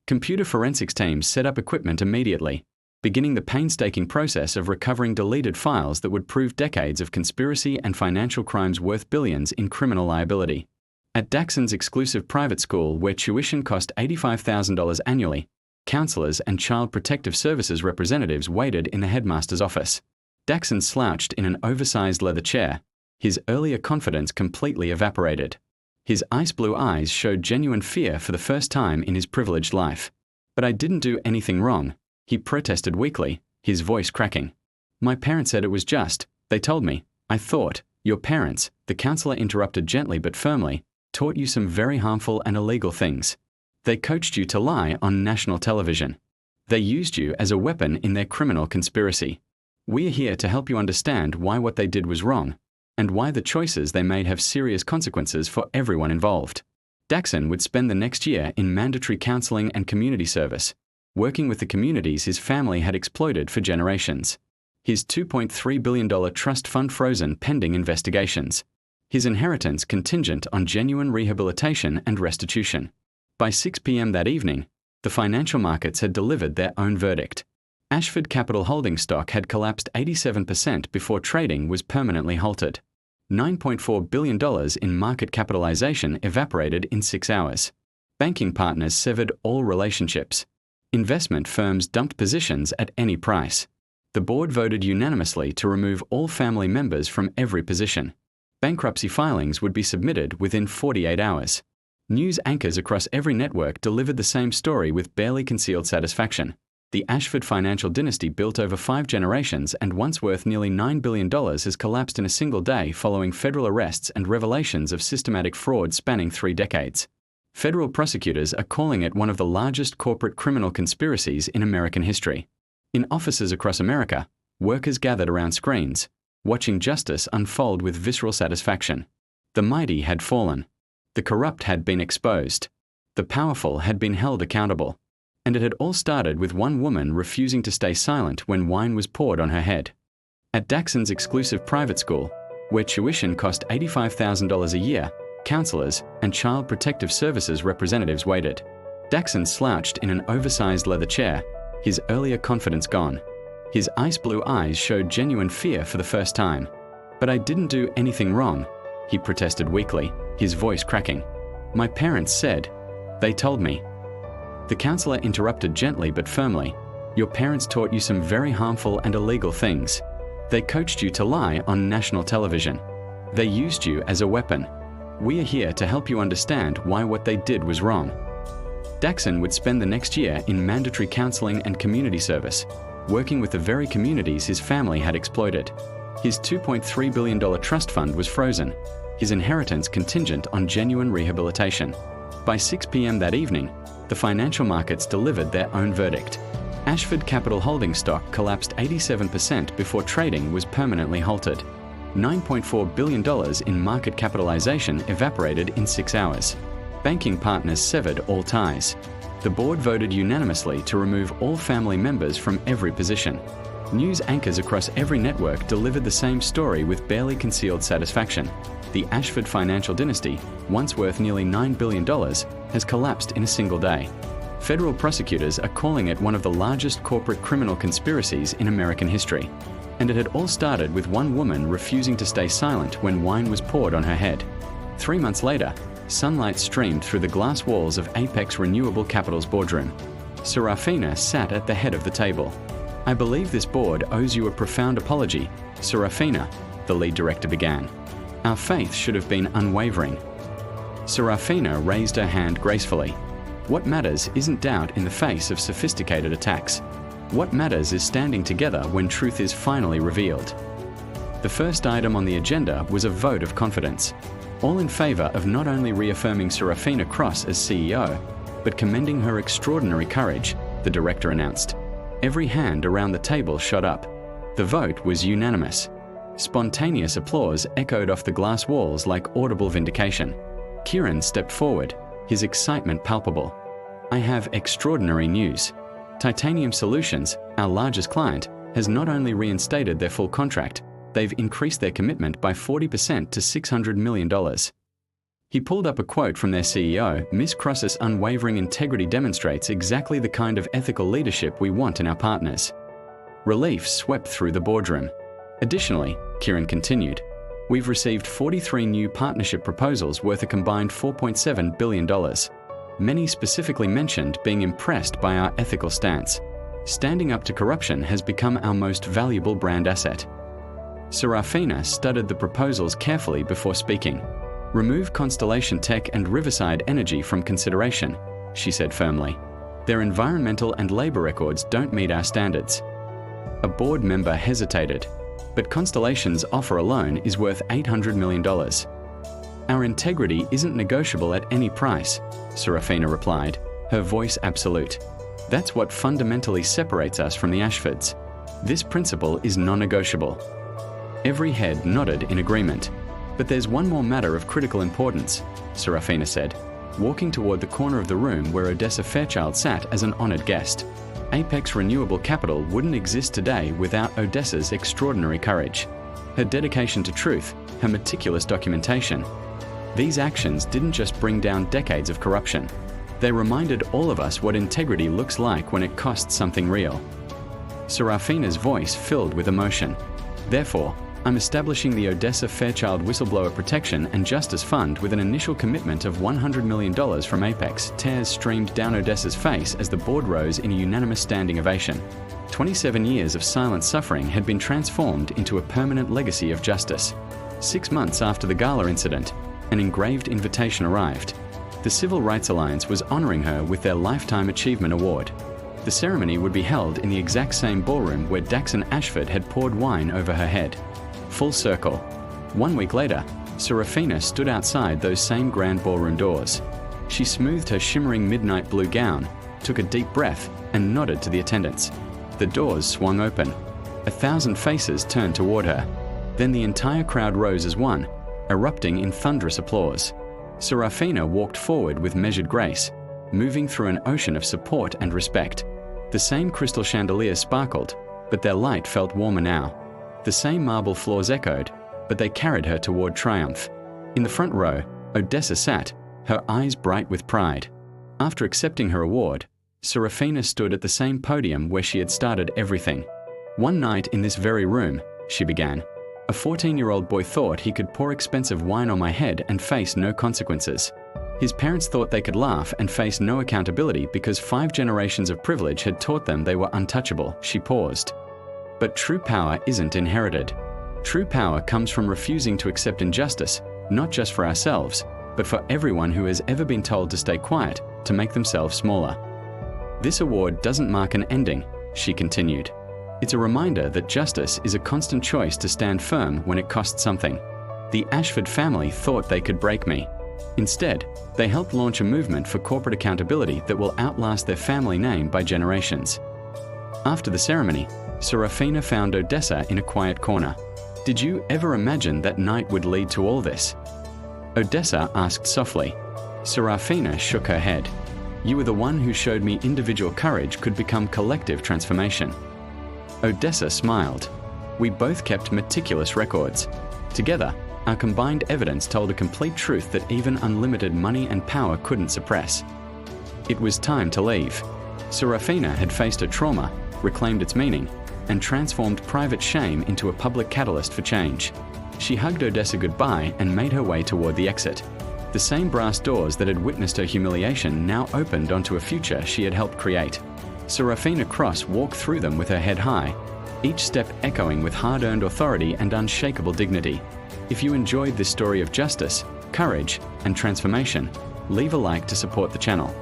Computer forensics teams set up equipment immediately, beginning the painstaking process of recovering deleted files that would prove decades of conspiracy and financial crimes worth billions in criminal liability. At Daxon's exclusive private school, where tuition cost $85,000 annually, counselors and child protective services representatives waited in the headmaster's office. Daxon slouched in an oversized leather chair, his earlier confidence completely evaporated. His ice blue eyes showed genuine fear for the first time in his privileged life. "But I didn't do anything wrong," he protested weakly, his voice cracking. "My parents said it was just. They told me. I thought, your parents," the counselor interrupted gently but firmly, "taught you some very harmful and illegal things. They coached you to lie on national television. They used you as a weapon in their criminal conspiracy. We are here to help you understand why what they did was wrong, and why the choices they made have serious consequences for everyone involved." Daxon would spend the next year in mandatory counseling and community service, working with the communities his family had exploited for generations. His $2.3 billion trust fund frozen pending investigations. His inheritance contingent on genuine rehabilitation and restitution. By 6 p.m. that evening, the financial markets had delivered their own verdict. Ashford Capital Holding stock had collapsed 87% before trading was permanently halted. $9.4 billion in market capitalization evaporated in 6 hours. Banking partners severed all relationships. Investment firms dumped positions at any price. The board voted unanimously to remove all family members from every position. Bankruptcy filings would be submitted within 48 hours. News anchors across every network delivered the same story with barely concealed satisfaction. The Ashford financial dynasty, built over 5 generations and once worth nearly $9 billion, has collapsed in a single day following federal arrests and revelations of systematic fraud spanning 3 decades. Federal prosecutors are calling it one of the largest corporate criminal conspiracies in American history. In offices across America, workers gathered around screens, watching justice unfold with visceral satisfaction. The mighty had fallen. The corrupt had been exposed. The powerful had been held accountable. And it had all started with one woman refusing to stay silent when wine was poured on her head. At Daxon's exclusive private school, where tuition cost $85,000 a year, counselors and child protective services representatives waited. Daxon slouched in an oversized leather chair, his earlier confidence gone. His ice blue eyes showed genuine fear for the first time. "But I didn't do anything wrong," he protested weakly, his voice cracking. "My parents said. They told me." The counselor interrupted gently but firmly. "Your parents taught you some very harmful and illegal things. They coached you to lie on national television. They used you as a weapon. We are here to help you understand why what they did was wrong. Daxon would spend the next year in mandatory counseling and community service, working with the very communities his family had exploited. His $2.3 billion trust fund was frozen, his inheritance contingent on genuine rehabilitation. By 6 p.m. that evening, the financial markets delivered their own verdict. Ashford Capital Holdings stock collapsed 87% before trading was permanently halted. $9.4 billion in market capitalization evaporated in 6 hours. Banking partners severed all ties. The board voted unanimously to remove all family members from every position. News anchors across every network delivered the same story with barely concealed satisfaction. The Ashford financial dynasty, once worth nearly $9 billion, has collapsed in a single day. Federal prosecutors are calling it one of the largest corporate criminal conspiracies in American history. And it had all started with one woman refusing to stay silent when wine was poured on her head. 3 months later, sunlight streamed through the glass walls of Apex Renewable Capital's boardroom. Seraphina sat at the head of the table. "I believe this board owes you a profound apology, Seraphina," the lead director began. "Our faith should have been unwavering." Seraphina raised her hand gracefully. What matters isn't doubt in the face of sophisticated attacks. What matters is standing together when truth is finally revealed. The first item on the agenda was a vote of confidence, all in favor of not only reaffirming Seraphina Cross as CEO, but commending her extraordinary courage, the director announced. Every hand around the table shot up. The vote was unanimous. Spontaneous applause echoed off the glass walls like audible vindication. Kieran stepped forward, his excitement palpable. "I have extraordinary news. Titanium Solutions, our largest client, has not only reinstated their full contract, they've increased their commitment by 40% to $600 million. He pulled up a quote from their CEO. "Ms. Cross's unwavering integrity demonstrates exactly the kind of ethical leadership we want in our partners." Relief swept through the boardroom. Additionally, Kieran continued, "We've received 43 new partnership proposals worth a combined $4.7 billion. Many specifically mentioned being impressed by our ethical stance. Standing up to corruption has become our most valuable brand asset." Seraphina studied the proposals carefully before speaking. "Remove Constellation Tech and Riverside Energy from consideration," she said firmly. "Their environmental and labor records don't meet our standards." A board member hesitated, but Constellation's offer alone is worth $800 million. "Our integrity isn't negotiable at any price," Seraphina replied, her voice absolute. "That's what fundamentally separates us from the Ashfords. This principle is non-negotiable." Every head nodded in agreement. "But there's one more matter of critical importance," Seraphina said, walking toward the corner of the room where Odessa Fairchild sat as an honored guest. Apex Renewable Capital wouldn't exist today without Odessa's extraordinary courage. Her dedication to truth, her meticulous documentation. These actions didn't just bring down decades of corruption. They reminded all of us what integrity looks like when it costs something real. Seraphina's voice filled with emotion. "Therefore, I'm establishing the Odessa Fairchild Whistleblower Protection and Justice Fund with an initial commitment of $100 million from Apex." Tears streamed down Odessa's face as the board rose in a unanimous standing ovation. 27 years of silent suffering had been transformed into a permanent legacy of justice. 6 months after the Gala incident, an engraved invitation arrived. The Civil Rights Alliance was honoring her with their Lifetime Achievement Award. The ceremony would be held in the exact same ballroom where Daxon Ashford had poured wine over her head. Full circle. 1 week later, Seraphina stood outside those same grand ballroom doors. She smoothed her shimmering midnight blue gown, took a deep breath, and nodded to the attendants. The doors swung open. 1,000 faces turned toward her. Then the entire crowd rose as one, erupting in thunderous applause. Seraphina walked forward with measured grace, moving through an ocean of support and respect. The same crystal chandeliers sparkled, but their light felt warmer now. The same marble floors echoed, but they carried her toward triumph. In the front row, Odessa sat, her eyes bright with pride. After accepting her award, Seraphina stood at the same podium where she had started everything. "One night in this very room," she began, "a 14-year-old boy thought he could pour expensive wine on my head and face no consequences. His parents thought they could laugh and face no accountability because 5 generations of privilege had taught them they were untouchable." She paused. But true power isn't inherited. True power comes from refusing to accept injustice, not just for ourselves, but for everyone who has ever been told to stay quiet, to make themselves smaller. This award doesn't mark an ending, she continued. It's a reminder that justice is a constant choice to stand firm when it costs something. The Ashford family thought they could break me. Instead, they helped launch a movement for corporate accountability that will outlast their family name by generations. After the ceremony, Seraphina found Odessa in a quiet corner. Did you ever imagine that night would lead to all this? Odessa asked softly. Seraphina shook her head. You were the one who showed me individual courage could become collective transformation. Odessa smiled. We both kept meticulous records. Together, our combined evidence told a complete truth that even unlimited money and power couldn't suppress. It was time to leave. Seraphina had faced a trauma, reclaimed its meaning, and transformed private shame into a public catalyst for change. She hugged Odessa goodbye and made her way toward the exit. The same brass doors that had witnessed her humiliation now opened onto a future she had helped create. Seraphina Cross walked through them with her head high, each step echoing with hard-earned authority and unshakable dignity. If you enjoyed this story of justice, courage, and transformation, leave a like to support the channel.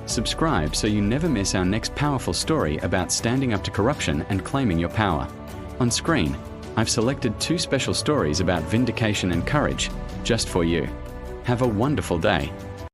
Subscribe so you never miss our next powerful story about standing up to corruption and claiming your power. On screen, I've selected 2 special stories about vindication and courage, just for you. Have a wonderful day.